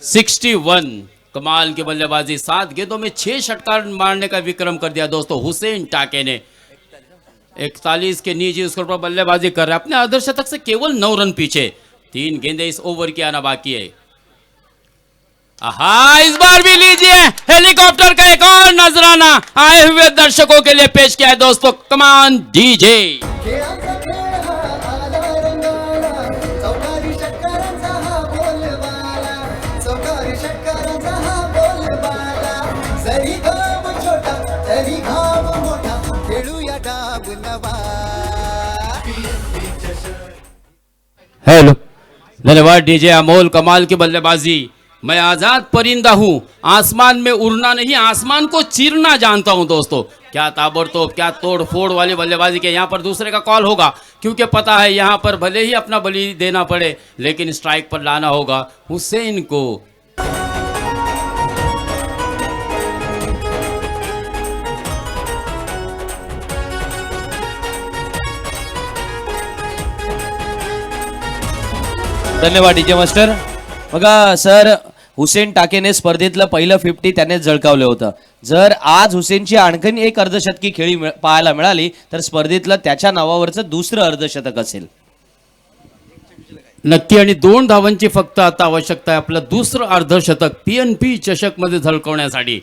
61 कमाल की बल्लेबाजी, 7 गेंदों में 6 षटकार मारने का विक्रम कर दिया दोस्तों हुसैन टाके ने. 41 के निजी स्कोर पर बल्लेबाजी कर रहे हैं, अपने अर्धशतक से केवल 9 रन पीछे. 3 गेंदें इस ओवर की आना बाकी है. आहा, इस बार भी लीजिए हेलीकॉप्टर का एक और नजराना आए हुए दर्शकों के लिए पेश किया है दोस्तों. कमान डीजे. खेळाचा खेळ हा आला रंगाला, चौकारी षटकारांचा हा बोलबाला, रंगवा हेलो, धन्यवाद डीजे अमोल, कमाल की बल्लेबाजी। मैं आजाद परिंदा हूँ, आसमान में उड़ना नहीं आसमान को चीरना जानता हूँ दोस्तों। क्या ताबड़तोड़, क्या तोड़ फोड़ वाली बल्लेबाजी के। यहाँ पर दूसरे का कॉल होगा क्योंकि पता है यहाँ पर भले ही अपना बलि देना पड़े लेकिन स्ट्राइक पर लाना होगा हुसैन को। धन्यवाद डीजे मास्टर. बघा सर, हुसेन टाकेने स्पर्धेतलं पहिलं 50 त्यानेच झळकावलं होतं. जर आज हुसेनची आणखीन एक अर्धशतकी खेळी पाहायला मिळाली तर स्पर्धेतलं त्याच्या नावावरचं दुसरं अर्धशतक असेल. नक्की, आणि 2 धावांची फक्त आता आवश्यकता आहे आपलं दुसरं अर्धशतक PNP चषक मध्ये झळकवण्यासाठी.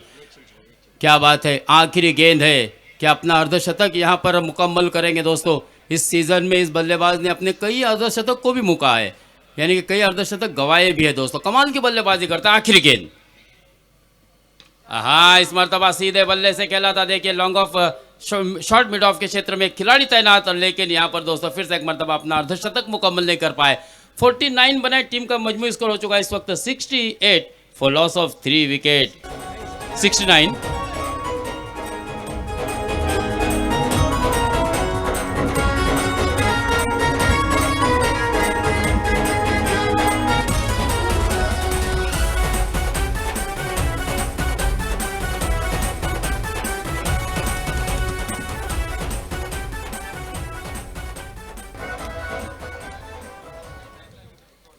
क्या बात है, आखिरी गेंद है कि अपना अर्धशतक यहाँ पर मुकम्मल करेंगे दोस्तों. इस सीजन में इस बल्लेबाज ने अपने कई अर्धशतक को भी मुका है, यानी कि कई अर्धशतक गवाए भी है दोस्तों. कमाल की बल्लेबाजी करता है. आखिरी गेंद, हाँ इस मरतबा सीधे बल्ले से खेला था. देखिए long off, short mid of के क्षेत्र में एक खिलाड़ी तैनात, लेकिन यहाँ पर दोस्तों फिर से एक मरतबा अपना अर्धशतक मुकम्मल नहीं कर पाए. 49 बनाए. टीम का मजमू स्कोर हो चुका है इस वक्त 68 फॉर लॉस ऑफ 3 विकेट. 69.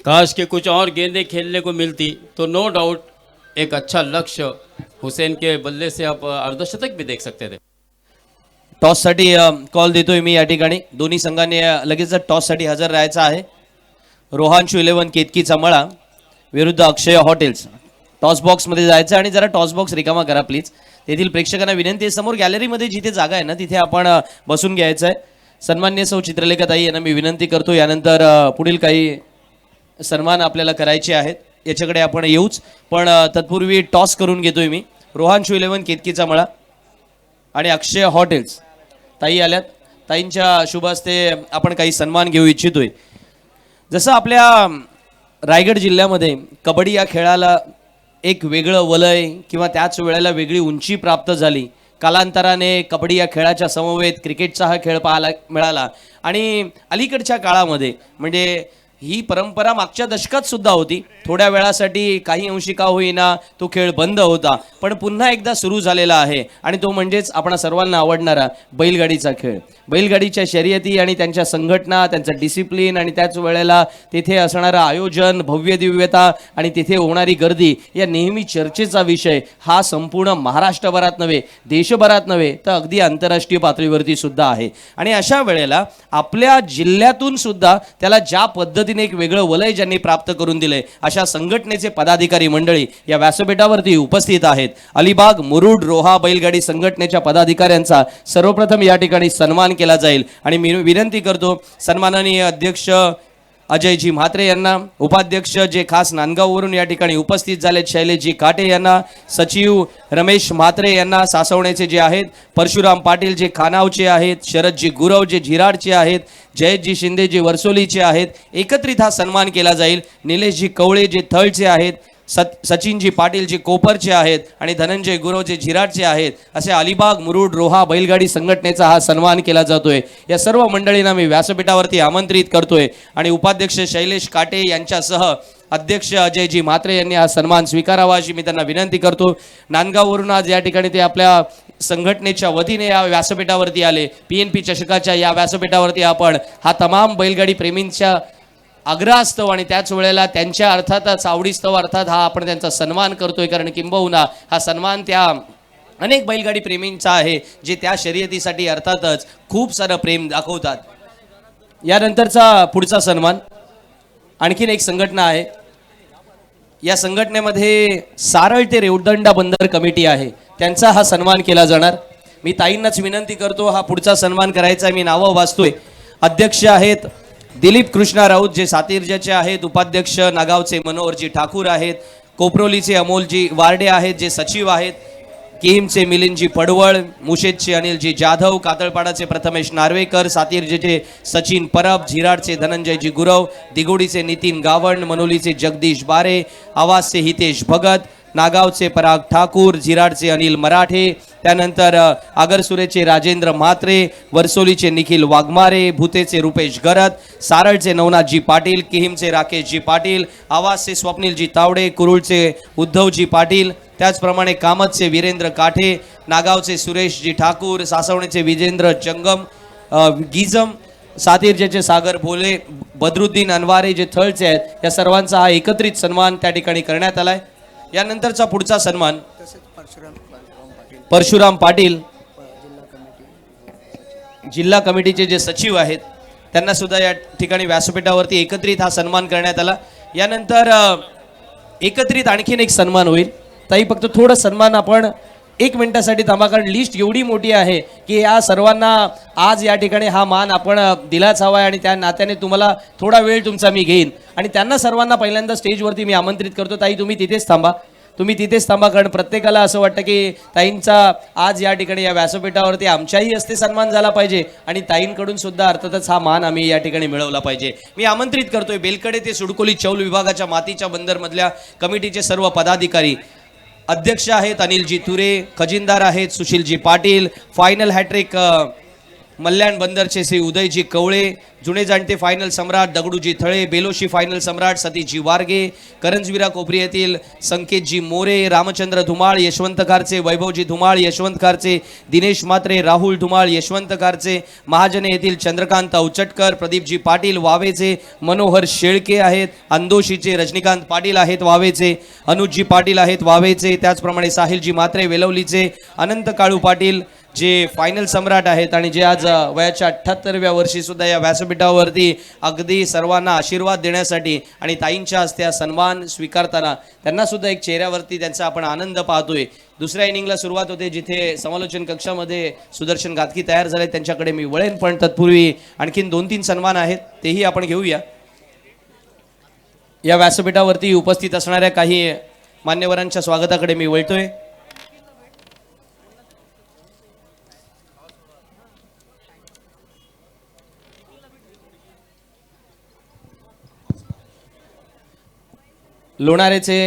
काश के कुछ और गेंदें खेलने को मिलती तो नो डाउट एक अच्छा लक्ष्य हुसैन के बल्ले से आप अर्धशतक भी देख सकते थे. टॉससाठी कॉल देतोय मी या ठिकाणी. दोन्ही संघांनी लगेच टॉससाठी हजर राहायचं आहे. रोहांशू 11 केतकीचा मळा विरुद्ध अक्षय हॉटेल्स. टॉस बॉक्समध्ये जायचं आणि जरा टॉस बॉक्स रिकामा करा प्लीज. तेथील प्रेक्षकांना विनंती आहे, समोर गॅलरीमध्ये जिथे जागा आहे ना तिथे आपण बसून घ्यायचं आहे. सन्माननीय सौ चित्रलेखाताई यांना मी विनंती करतो, यानंतर पुढील काही सन्मान आपल्याला करायचे आहेत याच्याकडे आपण येऊच, पण तत्पूर्वी टॉस करून घेतोय मी. रोहांशू 11 केतकीचा मळा आणि अक्षय हॉटेल्स. ताई आल्यात, ताईंच्या शुभ हस्ते आपण काही सन्मान घेऊ इच्छितोय. जसं आपल्या रायगड जिल्ह्यामध्ये कबड्डी या खेळाला एक वेगळं वलय किंवा त्याच वेळेला वेगळी उंची प्राप्त झाली, कालांतराने कबड्डी या खेळाच्या समवेत क्रिकेटचा हा खेळ पाहायला मिळाला. आणि अलीकडच्या काळामध्ये म्हणजे ही परंपरा मागच्या दशकात सुद्धा होती. थोड्या वेळासाठी काही अंशी का होईना तो खेळ बंद होता, पण पुन्हा एकदा सुरू झालेला आहे आणि तो म्हणजेच आपणा सर्वांना आवडणारा बैलगाडीचा खेळ. बैलगाडीच्या शर्यती आणि त्यांच्या संघटना, त्यांचं डिसिप्लिन आणि त्याच वेळेला तिथे असणारं आयोजन, भव्य दिव्यता आणि तिथे होणारी गर्दी या नेहमी चर्चेचा विषय हा संपूर्ण महाराष्ट्रभरात नव्हे, देशभरात नव्हे तर अगदी आंतरराष्ट्रीय पातळीवरती सुद्धा आहे. आणि अशा वेळेला आपल्या जिल्ह्यातून सुद्धा त्याला ज्या पद्धतीने एक वेगळं वलय ज्यांनी प्राप्त करून दिले अशा संघटनेचे पदाधिकारी मंडळी या व्यासपीठावरती उपस्थित आहेत. अलिबाग मुरुड रोहा बैलगाडी संघटनेच्या पदाधिकाऱ्यांचा सर्वप्रथम या ठिकाणी सन्मान केला जाईल. आणि मी विनंती करतो सन्माननीय अध्यक्ष अजयजी म्हात्रे यांना, उपाध्यक्ष जे खास नांदगाववरून या ठिकाणी उपस्थित झालेत शैलेशजी काटे यांना, सचिव रमेश म्हात्रे यांना सासवण्याचे जे आहेत, परशुराम पाटील जे खानावचे आहेत, शरदजी गुरव जे झिराडचे आहेत, जयजी शिंदे जे वर्सोलीचे आहेत, एकत्रित हा सन्मान केला जाईल. निलेशजी कवळे जे थळचे आहेत, सचिनजी पाटील जे कोपरचे आहेत आणि धनंजय गुरव जे झिराडचे आहेत, असे अलिबाग मुरुड रोहा बैलगाडी संघटनेचा हा सन्मान केला जातोय. या सर्व मंडळींना मी व्यासपीठावरती आमंत्रित करतोय आणि उपाध्यक्ष शैलेश काटे यांच्यासह अध्यक्ष अजयजी म्हात्रे यांनी हा सन्मान स्वीकारावा अशी मी त्यांना विनंती करतो. नांदगाववरून आज या ठिकाणी ते आपल्या संघटनेच्या वतीने या व्यासपीठावरती आले. PNP चषकाच्या या व्यासपीठावरती आपण हा तमाम बैलगाडी प्रेमींच्या आग्रहास्तव आणि त्याच वेळेला त्यांच्या अर्थातच आवडीस्तव अर्थात हा आपण त्यांचा सन्मान करतोय, कारण किंबहुना हा सन्मान त्या अनेक बैलगाडी प्रेमींचा आहे जे त्या शर्यतीसाठी अर्थातच खूप सारं प्रेम दाखवतात. यानंतरचा पुढचा सन्मान आणखीन एक संघटना आहे. या संघटनेमध्ये सारळ ते रेवदंडा बंदर कमिटी आहे, त्यांचा हा सन्मान केला जाणार. मी ताईंनाच विनंती करतो हा पुढचा सन्मान करायचा. मी नावं वाचतोय. अध्यक्ष आहेत दिलीप कृष्णा राऊत जे सातिर्जाचे आहेत, उपाध्यक्ष नागावचे मनोहरजी ठाकूर आहेत, कोपरोलीचे अमोलजी वार्डे आहेत जे सचिव आहेत, किमचे मिलिंदजी पडवळ, मुशेदचे अनिलजी जाधव, कातळपाडाचे प्रथमेश नार्वेकर, सातीर्जेचे सचिन परब, झिराडचे धनंजयजी गुरव, दिगोडीचे नितीन गावण, मनोलीचे जगदीश बारे, आवासचे हितेश भगत, नागावचे पराग ठाकूर, झिराडचे अनिल मराठे, त्यानंतर आगरसुरेचे राजेंद्र म्हात्रे, वरसोलीचे निखिल वाघमारे, भूतेचे रुपेश गरत, सारळचे नवनाथजी पाटील, किहिमचे राकेशजी पाटील, आवासचे स्वप्नीलजी तावडे, कुरुळचे उद्धवजी पाटील, त्याचप्रमाणे कामतचे वीरेंद्र काठे, नागावचे सुरेशजी ठाकूर, सासवणीचे विजेंद्र जंगम गिजम, सातीर्जेचे सागर भोले, बदरुद्दीन अनवारे जे थळचे आहेत, या सर्वांचा हा एकत्रित सन्मान त्या ठिकाणी करण्यात आलाय. यानंतरचा पुढचा सन्मान परशुराम पाटील, जिल्हा कमिटीचे जे सचिव आहेत त्यांना सुद्धा या ठिकाणी व्यासपीठावरती एकत्रित हा सन्मान करण्यात आला. यानंतर एकत्रित आणखीन एक सन्मान होईल. ताई फक्त थोडं सन्मान आपण 1 मिनिटासाठी थांबा, कारण लिस्ट एवढी मोठी आहे की या सर्वांना आज या ठिकाणी हा मान आपण दिलाच हवा आहे आणि त्या नात्याने तुम्हाला थोडा वेळ तुमचा मी घेईन आणि त्यांना सर्वांना पहिल्यांदा स्टेजवरती मी आमंत्रित करतो. ताई तुम्ही तिथेच थांबा, कारण प्रत्येकाला असं वाटतं की ताईंचा आज या ठिकाणी या व्यासपीठावरती आमच्याही हस्ते सन्मान झाला पाहिजे आणि ताईंकडून सुद्धा अर्थातच हा मान आम्ही या ठिकाणी मिळवला पाहिजे. मी आमंत्रित करतोय बेलकडे ते सुडकोली चौल विभागाच्या मातीच्या बंदरमधल्या कमिटीचे सर्व पदाधिकारी. अध्यक्ष आहेत अनिलजी तुरे, खजिनदार आहेत सुशीलजी पाटील, फायनल हॅट्रिक मल्याण बंदरचे श्री उदयजी कवळे, जुने जाणते फायनल सम्राट दगडूजी थळे, बेलोशी फायनल सम्राट सतीशजी वारगे, करंजविरा कोपरी येथील संकेतजी मोरे, रामचंद्र धुमाळ, यशवंत कारचे, वैभवजी धुमाळ, यशवंत कारचे, दिनेश मात्रे, राहुल धुमाळ, यशवंत कारचे, महाजने येथील चंद्रकांत उचटकर, प्रदीपजी पाटील वावेचे, मनोहर शेळके आहेत, अंदोशीचे रजनीकांत पाटील आहेत वावेचे, अनुजजी पाटील आहेत वावेचे, त्याचप्रमाणे साहिलजी मात्रे वेलवलीचे, अनंत काळू पाटील जे फायनल सम्राट आहेत आणि जे आज वयाच्या 78व्या वर्षी सुद्धा या व्यासपीठावरती अगदी सर्वांना आशीर्वाद देण्यासाठी आणि ताईंच्या हस्ते सन्मान स्वीकारताना त्यांना सुद्धा एक चेहऱ्यावरती त्यांचा आपण आनंद पाहतोय. दुसऱ्या इनिंगला सुरुवात होते जिथे समालोचन कक्षामध्ये सुदर्शन गातकी तयार झाले, त्यांच्याकडे मी वळेन, पण तत्पूर्वी आणखीन 2-3 सन्मान आहेत तेही आपण घेऊया. या व्यासपीठावरती उपस्थित असणाऱ्या काही मान्यवरांच्या स्वागताकडे मी वळतोय. लोणारेचे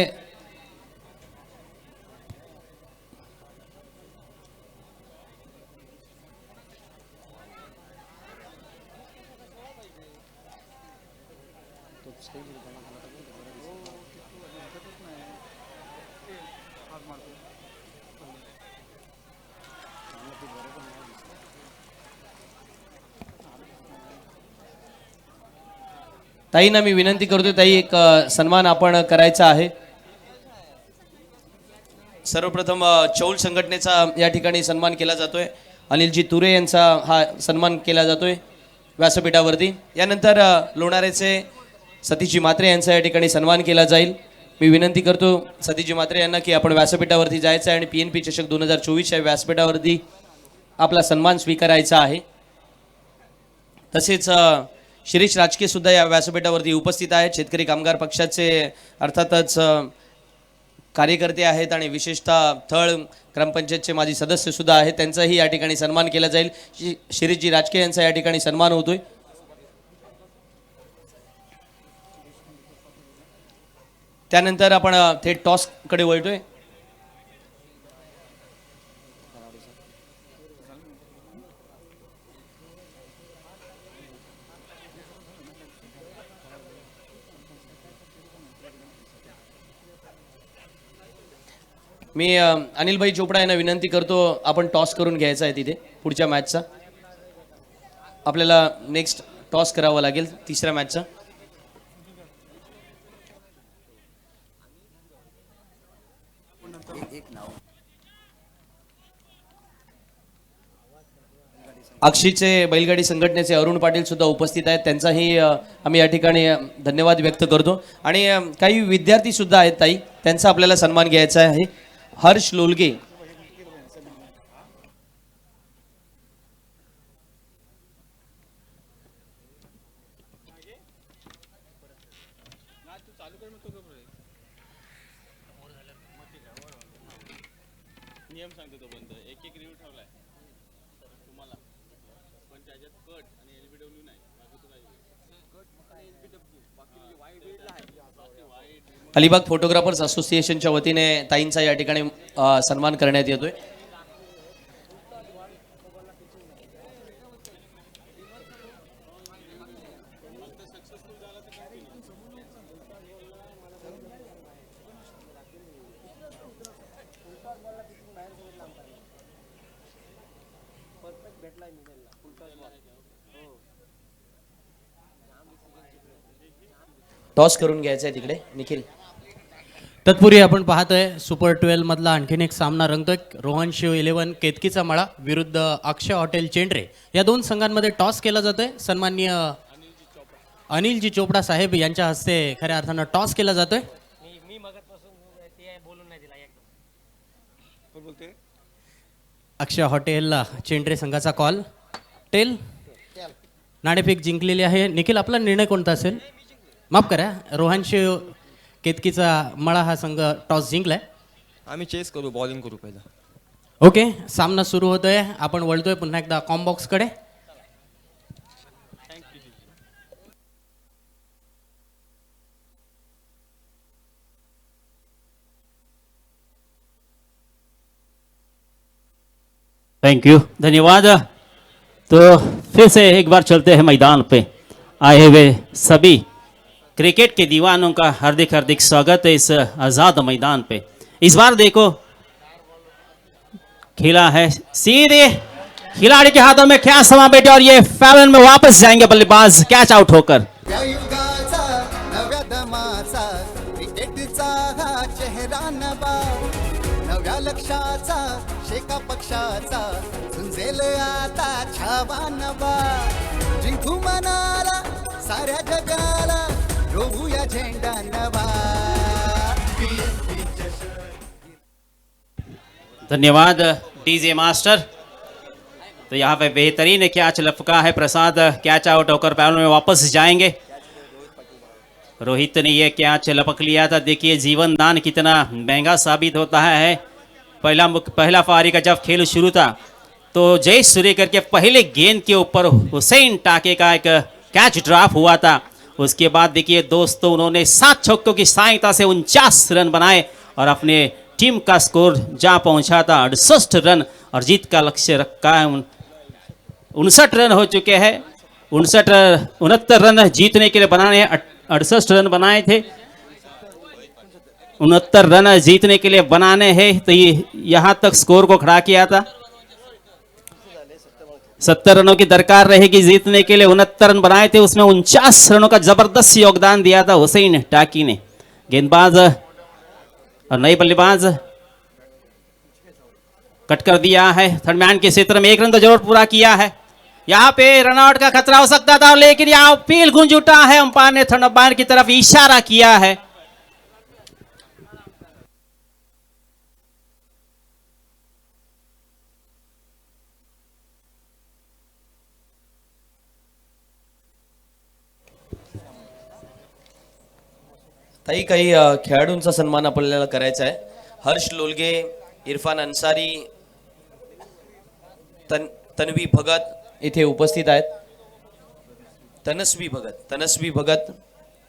ताईंना मी विनंती करतोय, ताई एक सन्मान आपण करायचा आहे. सर्वप्रथम चौल संघटनेचा या ठिकाणी सन्मान केला जातोय. अनिलजी तुरे यांचा हा सन्मान केला जातोय व्यासपीठावरती. यानंतर लोणारेचे सतीशजी मात्रे यांचा या ठिकाणी सन्मान केला जाईल. मी विनंती करतो सतीशजी मात्रे यांना की आपण व्यासपीठावरती जायचं आहे आणि PNP चषक 2024 या व्यासपीठावरती आपला सन्मान स्वीकारायचा आहे. तसेच शिरीष राजके सुद्धा या व्यासपीठावरती उपस्थित आहेत. शेतकरी कामगार पक्षाचे अर्थातच कार्यकर्ते आहेत आणि विशेषतः थळ ग्रामपंचायतचे माजी सदस्य सुद्धा आहेत. त्यांचाही या ठिकाणी सन्मान केला जाईल. शिरीषजी राजके यांचा या ठिकाणी सन्मान होतोय. त्यानंतर आपण थेट टॉसकडे वळतोय. मी अनिलभाई चोपडा यांना विनंती करतो, आपण टॉस करून घ्यायचा आहे तिथे पुढच्या मॅचचा. आपल्याला नेक्स्ट टॉस करावा लागेल तिसऱ्या मॅचचा. अक्षीचे बैलगाडी संघटनेचे अरुण पाटील सुद्धा उपस्थित आहेत. त्यांचाही आम्ही या ठिकाणी धन्यवाद व्यक्त करतो. आणि काही विद्यार्थी सुद्धा आहेत ताई, त्यांचा आपल्याला सन्मान घ्यायचा आहे. हर्ष लोलगे, नियम अलिबाग फोटोग्राफर्स असोसिएशनच्या वतीने ताईंचा या ठिकाणी सन्मान करण्यात येतोय. टॉस करून घ्यायचं आहे तिकडे निखिल. तत्पूर्वी आपण पाहतोय सुपर 12 मधला आणखीन एक सामना रंगतोय. रोहन शिव 11 केतकीचा मळा विरुद्ध अक्षय हॉटेल चेंडरे. या दोन संघांमध्ये टॉस केला जातोय. सन्माननीय अनिलजी चोपडा साहेब यांच्या हस्ते खऱ्या अर्थानं टॉस केला जातोय. अक्षय हॉटेल चेंडरे संघाचा कॉल. टेल नाणेफेक जिंकलेली आहे. निखिल आपला निर्णय कोणता असेल? माफ करा, रोहन शिव केतकीचा मळा हा संघ टॉस जिंकलाय. आम्ही चेस करू, बॉलिंग करू पहिला. ओके, सामना सुरू होतोय. आपण वळतोय पुन्हा एकदा कॉम्बॉक्स कडे. थैंक यू, धन्यवाद। तो फिर से एक बार चलते हैं मैदान पे। आए हुए सभी क्रिकेट के दीवानों का हार्दिक हार्दिक स्वागत है इस आज़ाद मैदान पे। इस बार देखो खेला है सीधे खिलाड़ी के हाथों में क्या समा बेटे और ये फैलन में वापस जाएंगे बल्लेबाज कैच आउट होकर। या युगाचा नव्या दमाचा क्रिकेटचा हा चेहरा नवा, नव्या लक्षाचा शेका पक्षाचा झुंजेल आता छावा नवा। जिंकू मनाला साऱ्या जगाला रोवूया झेंडा नवा। धन्यवाद डीजे मास्टर। तो यहाँ पे बेहतरीन कैच लपका है, प्रसाद कैच आउट होकर पैरों में वापस जाएंगे। रोहित ने यह कैच लपक लिया था। देखिए जीवन दान कितना महंगा साबित होता है। पहला पारी का जब खेल शुरू था तो जय सूर्यकर के पहले गेंद के ऊपर हुसैन टाके का एक कैच ड्रॉप हुआ था। उसके बाद देखिए दोस्तों उन्होंने 7 छक्कों की सहायता से 49 रन बनाए और अपने टीम का स्कोर जा पहुंचा था 68 रन और जीत का लक्ष्य रखा है। 59 रन हो चुके हैं। 69 रन जीतने के लिए बनाने हैं। 68 रन बनाए थे, 69 रन जीतने के लिए बनाने हैं। तो ये यहाँ तक स्कोर को खड़ा किया था। 70 रनों की दरकार रहेगी जीतने के लिए। 69 रन बनाए थे, उसमें 49 रनों का जबरदस्त योगदान दिया था हुसैन टाकी ने। गेंदबाज और नए बल्लेबाज कट कर दिया है। थर्डमैन के क्षेत्र में 1 रन तो जरूर पूरा किया है। यहाँ पे रनआउट का खतरा हो सकता था, लेकिन यहाँ अपील गूंज उठा है। अंपायर ने थर्ड अंपायर की तरफ इशारा किया है। ताई काही खेळाडूंचा सन्मान आपल्याला करायचा आहे. हर्ष लोलगे, इरफान अन्सारी, तन्वी भगत इथे उपस्थित आहेत. तनस्वी भगत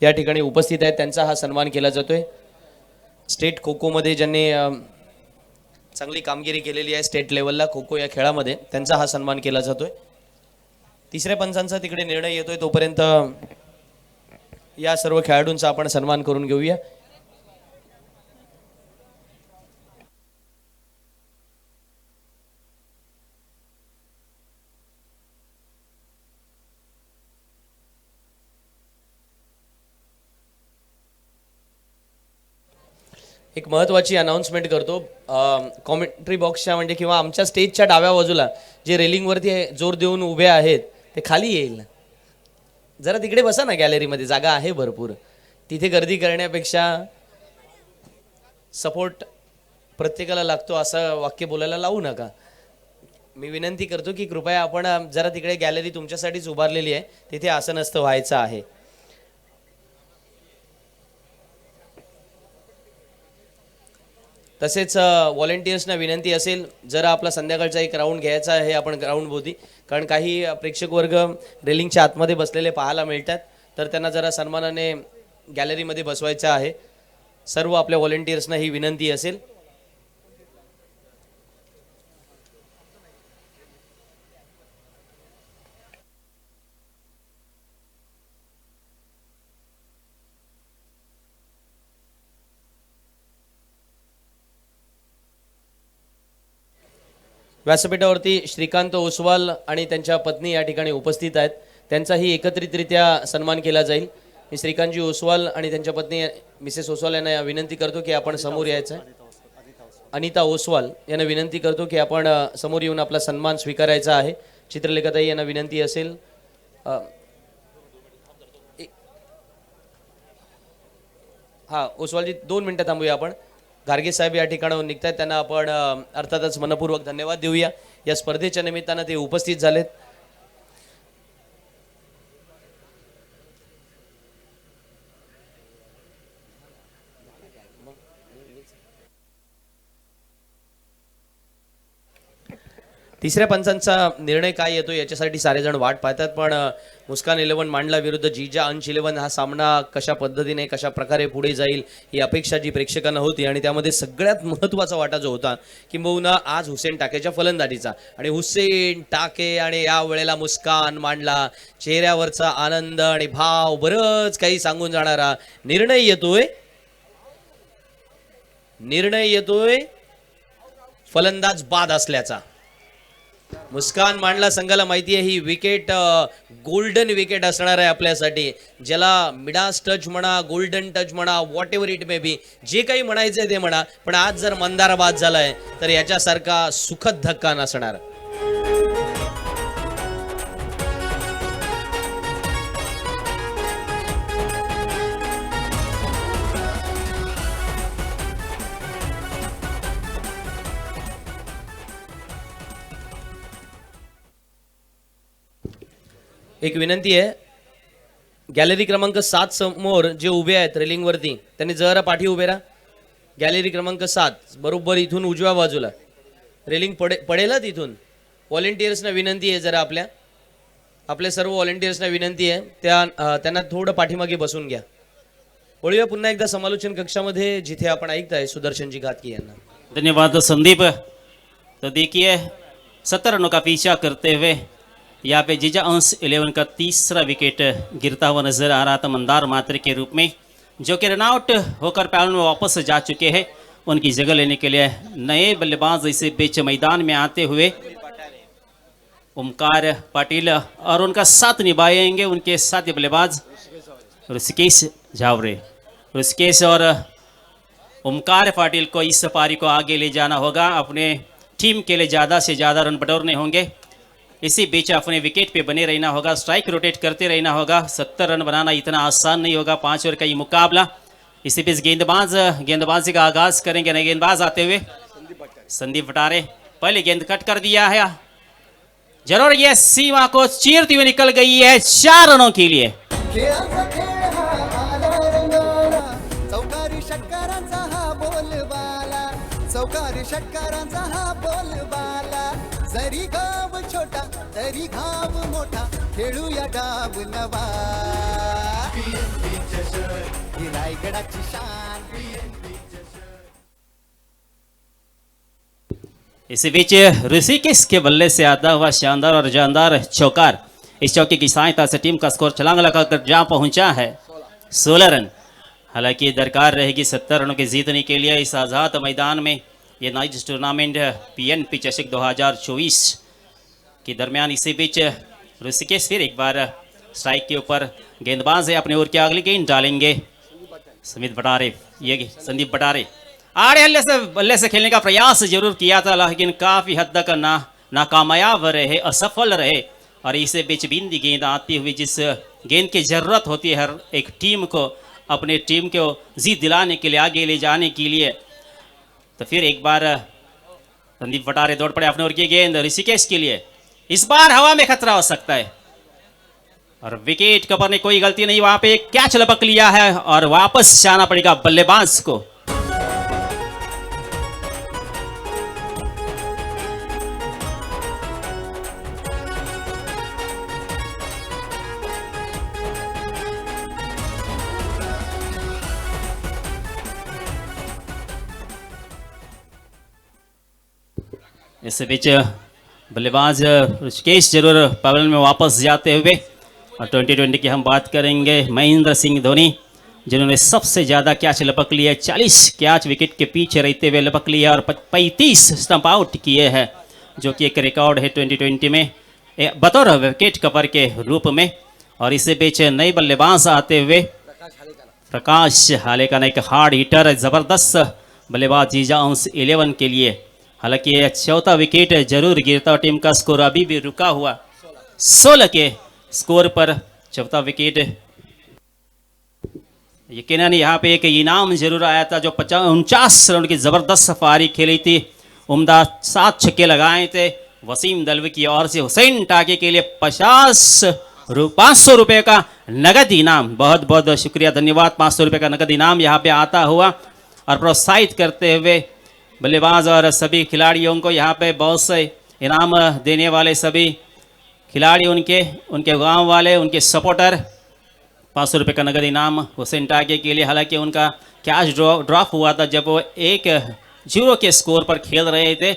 या ठिकाणी उपस्थित आहेत. त्यांचा हा सन्मान केला जातोय. स्टेट खो खो मध्ये ज्यांनी चांगली कामगिरी केलेली आहे स्टेट लेवलला खो खो या खेळामध्ये, त्यांचा हा सन्मान केला जातोय. तिसऱ्या पंचांचा तिकडे निर्णय येतोय, तोपर्यंत या सर्व खेळाडूंचा आपण सन्मान करून घेऊया. एक महत्वाची अनाउन्समेंट करतो. कॉमेंट्री बॉक्सच्या म्हणजे किंवा आमच्या स्टेजच्या डाव्या बाजूला जे रेलिंगवरती जोर देऊन उभे आहेत ते खाली येईल. जरा तिकडे बसा ना, गॅलरीमध्ये जागा आहे भरपूर. तिथे गर्दी करण्यापेक्षा सपोर्ट प्रत्येकाला लागतो असं वाक्य बोलायला लावू नका. मी विनंती करतो की कृपया आपण जरा तिकडे गॅलरी तुमच्यासाठीच उभारलेली आहे, तिथे आसनस्थ व्हायचं आहे. तसेच व्हॉलेंटियर्सना विनंती असेल, जर आपला संध्याकाळचा एक राऊंड घ्यायचा आहे आपण ग्राउंड भोवती, कारण काही प्रेक्षक वर्ग रेलिंगच्या आतमध्ये बसलेले पाहायला मिळतात, तर त्यांना जरा सन्मानाने गॅलरीमध्ये बसवायचं आहे. सर्व आपल्या व्हॉलेंटियर्सना ही विनंती असेल. व्यासपीठावरती श्रीकांत ओसवाल आणि त्यांच्या पत्नी या ठिकाणी उपस्थित आहेत. त्यांचाही एकत्रितरित्या सन्मान केला जाईल. मी श्रीकांतजी ओसवाल आणि त्यांच्या पत्नी मिसेस ओसवाल यांना विनंती करतो की आपण समोर यायचं आहे. अनिता ओसवाल यांना विनंती करतो की आपण समोर येऊन आपला सन्मान स्वीकारायचा आहे. चित्रलेखाताई यांना विनंती असेल. हा ओसवालजी 2 मिनिटं थांबूया आपण. गार्गे साहेब या ठिकाणाहून निघतात, त्यांना आपण अर्थातच मनपूर्वक धन्यवाद देऊया. या स्पर्धेच्या निमित्तानं ते उपस्थित झालेत. तिसऱ्या पंचांचा निर्णय काय येतो याच्यासाठी सारेजण वाट पाहतात, पण मुस्कान 11 मांडला विरुद्ध जिजा अंश 11 हा सामना कशा पद्धतीने कशा प्रकारे पुढे जाईल ही अपेक्षा जी प्रेक्षकांना होती. आणि त्यामध्ये सगळ्यात महत्त्वाचा वाटा जो होता किंबहुना आज हुसेन टाकेच्या फलंदाजीचा. आणि हुसेन टाके आणि या वेळेला मुस्कान मांडला, चेहऱ्यावरचा आनंद आणि भाव बरंच काही सांगून जाणारा निर्णय येतोय फलंदाज बाद असल्याचा. मुस्कान मांडला संघाला माहिती आहे ही विकेट गोल्डन विकेट असणार आहे आपल्यासाठी, ज्याला मिडास टच म्हणा, गोल्डन टच म्हणा, whatever it may be, जे काही म्हणायचंय ते म्हणा, पण आज जर मंदार बाद झालाय तर याच्यासारखा सुखद धक्का नसणार. एक विनंती आहे, गॅलरी क्रमांक 7 समोर जे उभे आहेत रेलिंगवरती त्यांनी जरा पाठी उभे राहा. गॅलरी क्रमांक 7 बरोबर इथून उजव्या बाजूला रेलिंग पडेल तिथून. व्हॉलेंटियर्सना विनंती आहे, जरा आपल्या सर्व व्हॉलेंटियर्सना विनंती आहे, त्यांना थोडं पाठीमागे बसून घ्या. वळूया पुन्हा एकदा समालोचन कक्षामध्ये, जिथे आपण ऐकताय सुदर्शनजी घातकी यांना. धन्यवाद संदीप. तो देखिए 70 रनों का पीछा करते हुए यहाँ पे जीजा अंश 11 का तीसरा विकेट गिरता हुआ नजर आ रहा था मंदार मात्र के रूप में, जो कि रनआउट होकर पैनल में वापस जा चुके हैं. उनकी जगह लेने के लिए नए बल्लेबाज इसे बीच मैदान में आते हुए ओमकार पाटिल और उनका साथ निभाएंगे उनके साथी बल्लेबाज ऋषिकेश झावरे. ऋषिकेश और ओमकार पाटिल को इस पारी को आगे ले जाना होगा. अपने टीम के लिए ज़्यादा से ज़्यादा रन बटोरने होंगे. इसी बीच अपने विकेट पे बने रहना होगा, स्ट्राइक रोटेट करते रहना होगा. 70 रन बनाना इतना आसान नहीं होगा 5 ओवर का ये मुकाबला. इसी बीच गेंदबाजी का आगाज करेंगे नए गेंदबाज आते हुए संदीप बटारे. पहले गेंद कट कर दिया है, जरूर ये सीमा को चीरती हुई निकल गई है 4 रनों के लिए. खेळाचा खेळ हा आला रंगाला, चौकारी षटकारांचा हा बोलबाला, चौकारी षटकारांचा हा बोलबाला. जरी गाव छोटा तरी घाव मोठा, खेळूया डाव नवा, ही रायगडाची शान. इसी बीच ऋषिकेश के बल्ले से आता हुआ शानदार और जानदार चौकार. इस चौके की सहायता से टीम का स्कोर छलांग लगाकर जहां पहुंचा है 16 रन. हालांकि दरकार रहेगी 70 रनों के जीतने के लिए इस आज़ाद मैदान में. ये नाइट टूर्नामेंट पीएनपी चषक 2024 के दरमियान. इसी बीच ऋषिकेश फिर एक बार स्ट्राइक के ऊपर गेंदबाज है, अपने ओर की अगली गेंद डालेंगे संदीप बटारे. आड़े बल्ले से खेलने का प्रयास जरूर किया था, लेकिन काफ़ी हद तक नाकामयाब रहे, असफल रहे. और इसी बीच बिंदी गेंद आती हुई, जिस गेंद की ज़रूरत होती है हर एक टीम को अपने टीम को जीत दिलाने के लिए, आगे ले जाने के लिए, तो फिर एक बार संदीप बटारे दौड़ पड़े अपने ओर की गेंद ऋषिकेश के लिए. इस बार हवा में खतरा हो सकता है और विकेट कीपर ने कोई गलती नहीं, वहां पे कैच लपक लिया है और वापस जाना पड़ेगा बल्लेबाज को. इस बीच बल्लेबाज ऋषिकेश जरूर पवन में वापस जाते हुए, और 2020 की हम बात करेंगे महेंद्र सिंह धोनी, जिन्होंने सबसे ज़्यादा कैच लपक लिए, 40 कैच विकेट के पीछे रहते हुए लपक लिया और 35 स्टंप आउट किए हैं, जो कि एक रिकॉर्ड है 2020 में बतौर विकेट कवर के रूप में। और इसी बीच नए बल्लेबाज आते हुए प्रकाश हालेका ने एक हार्ड हिटर, ज़बरदस्त बल्लेबाज जीजाउंस 11 के लिए। हालांकि चौथा विकेट जरूर गिरता, टीम का स्कोर अभी भी रुका हुआ 16 के स्कोर पर चौथा विकेट। यकीनन यहाँ पे एक इनाम जरूर आया था, जो 49 रन की ज़बरदस्त सफारी खेली थी, उम्दा 7 छक्के लगाए थे वसीम दलवी की ओर से। हुसैन टाके के लिए 500 रुपये का नगद इनाम, बहुत बहुत शुक्रिया, धन्यवाद। 500 रुपये का नगद इनाम यहाँ पे आता हुआ और प्रोत्साहित करते हुए बल्लेबाज और सभी खिलाड़ियों को यहाँ पे बहुत से इनाम देने वाले सभी खिलाड़ी, उनके गांव वाले, उनके सपोर्टर। 500 रुपये का नगद इनाम हुसैन टाके के लिए। हालांकि उनका कैच ड्रॉप हुआ था जब वो 1-0 के स्कोर पर खेल रहे थे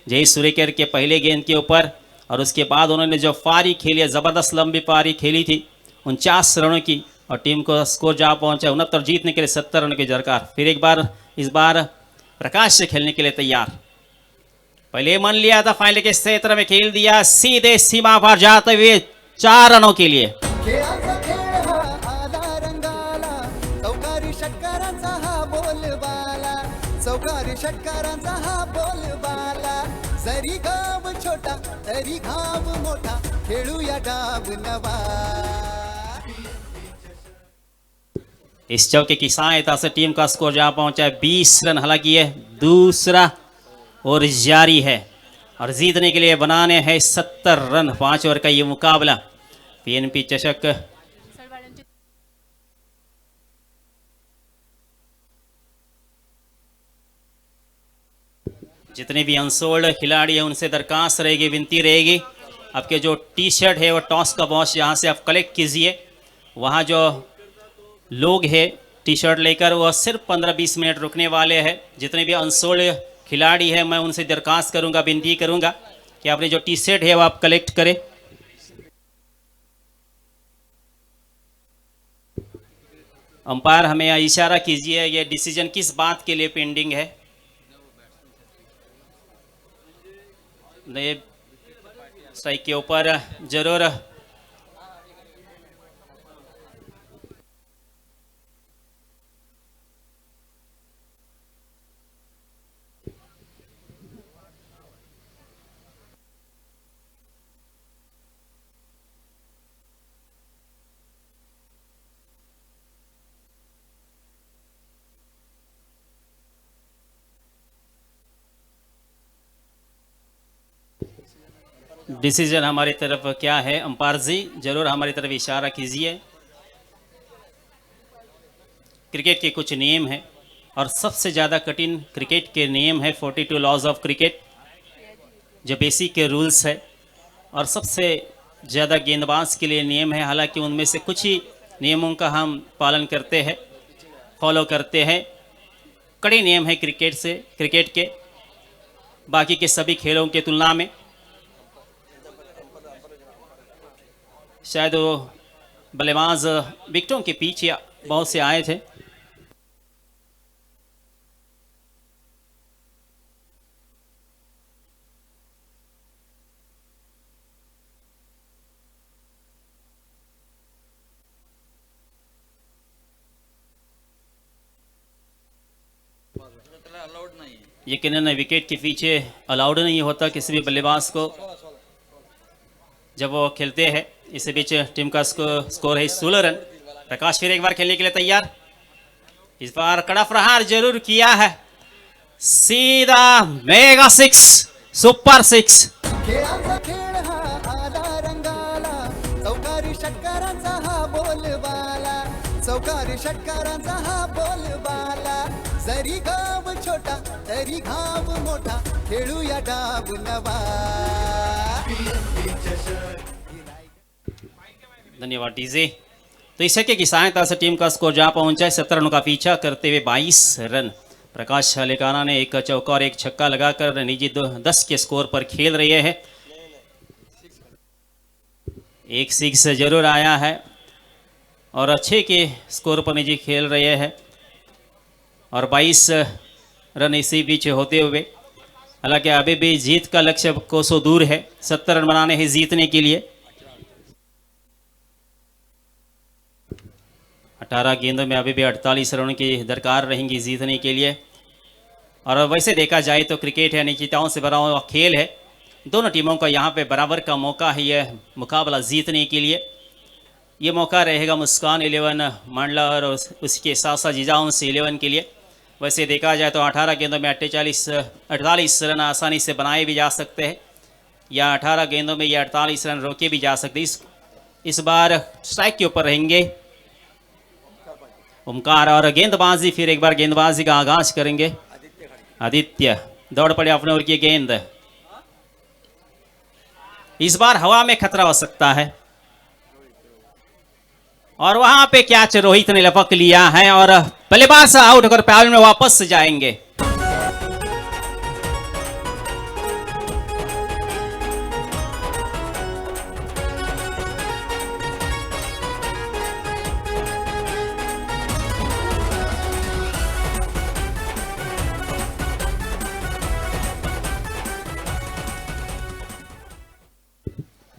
जय सूर्यकर के पहले गेंद के ऊपर, और उसके बाद उन्होंने जो पारी खेली, ज़बरदस्त लंबी पारी खेली थी 49 रनों की, और टीम को स्कोर जा पहुंचा 69, जीतने के लिए 70 रनों की दरकार। फिर एक बार इस बार प्रकाश से खेलने के लिए तैयार, पहले मन लिया था, फाइनल के क्षेत्र में खेल दिया, सीधे सीमा पर जाते हुए 4 रनों के लिए। खेळाचा खेळ हा आला रंगाला, चौकारी षटकारांचा हा बोलबाला, चौकारी षटकारांचा हा बोलबाला, जरी गाव छोटा तरी घाव मोठा, खेळूया डाव नवा। इस चौके की सहायता से टीम का स्कोर जहां पहुंचा है 20 रन। हालांकि यह दूसरा और जारी है, और जीतने के लिए बनाने हैं 70 रन। 5 ओवर का ये मुकाबला पीएनपी चषक जितने भी अनसोल्ड खिलाड़ी हैं उनसे दरखास्त रहेगी, विनती रहेगी, आपके जो टी शर्ट है वो टॉस का बॉक्स यहाँ से आप कलेक्ट कीजिए। वहाँ जो लोग हैं टी शर्ट लेकर, वो सिर्फ 15-20 मिनट रुकने वाले हैं। जितने भी अनसोल्ड खिलाड़ी हैं मैं उनसे दरखास्त करूंगा, विनती करूंगा कि आपने जो टी शर्ट है वो आप कलेक्ट करें। अंपायर हमें इशारा कीजिए, ये डिसीजन किस बात के लिए पेंडिंग है। नए स्ट्राइक के ऊपर जरूर डिसीजन हमारी तरफ क्या है। अंपायर जी जरूर हमारी तरफ इशारा कीजिए। क्रिकेट के कुछ नियम हैं, और सबसे ज़्यादा कठिन क्रिकेट के नियम है 42 लॉज ऑफ क्रिकेट, जो बेसिक के रूल्स है, और सबसे ज़्यादा गेंदबाज के लिए नियम है। हालांकि उनमें से कुछ ही नियमों का हम पालन करते हैं, फॉलो करते हैं। कड़े नियम है क्रिकेट के बाकी के सभी खेलों की तुलना में। शायद वो बल्लेबाज विकेटों के पीछे बहुत से आए थे। यकीनन विकेट के पीछे अलाउड नहीं होता किसी भी बल्लेबाज को जब वो खेलते हैं। इसी बीच टीम का स्कोर है 16 रन। प्रकाश फिर एक बार खेलने के लिए तैयार, इस बार कड़ा प्रहार जरूर किया है, सीधा मेगा 6 सुपर 6। खेळाचा खेळ हा आला रंगाला, चौकारी षटकारांचा हा बोलबाला, चौकारी षटकारांचा हा बोलबाला, जरी गाव छोटा तरी घाव मोठा, खेळूया डाव नवा। धन्यवाद डीजे। तो इस छक्के की सहायता से टीम का स्कोर जहां पहुंचा है 17 रनों का पीछा करते हुए 22 रन। प्रकाश लेकाना ने एक चौका और एक छक्का लगाकर निजी 10 के स्कोर पर खेल रहे हैं। एक सिक्स जरूर आया है और अच्छे के स्कोर पर निजी खेल रहे हैं और 22 रन इसी बीच होते हुए, हालांकि अभी भी जीत का लक्ष्य कोसों दूर है। 70 रन बनाने हैं जीतने के लिए। 18 गेंदों में अभी भी 48 रन की दरकार रहेंगी जीतने के लिए। और वैसे देखा जाए तो क्रिकेट है, अनिश्चितताओं से भरा हुआ खेल है। दोनों टीमों का यहाँ पे बराबर का मौका है यह मुकाबला जीतने के लिए। ये मौका रहेगा मुस्कान 11 मंडला और उसके साथ साथ जिजाउंस 11 के लिए। वैसे देखा जाए तो 18 गेंदों में 48 रन आसानी से बनाए भी जा सकते हैं, या 18 गेंदों में ये 48 रन रोके भी जा सकते हैं। इस बार स्ट्राइक के ऊपर रहेंगे ओमकार और गेंदबाजी, फिर एक बार गेंदबाजी का आगाज करेंगे आदित्य। दौड़ पड़े अपने ओर की गेंद, इस बार हवा में खतरा हो सकता है और वहां पे कैच रोहित ने लपक लिया है और बल्लेबाज आउट होकर पैनल में वापस जाएंगे।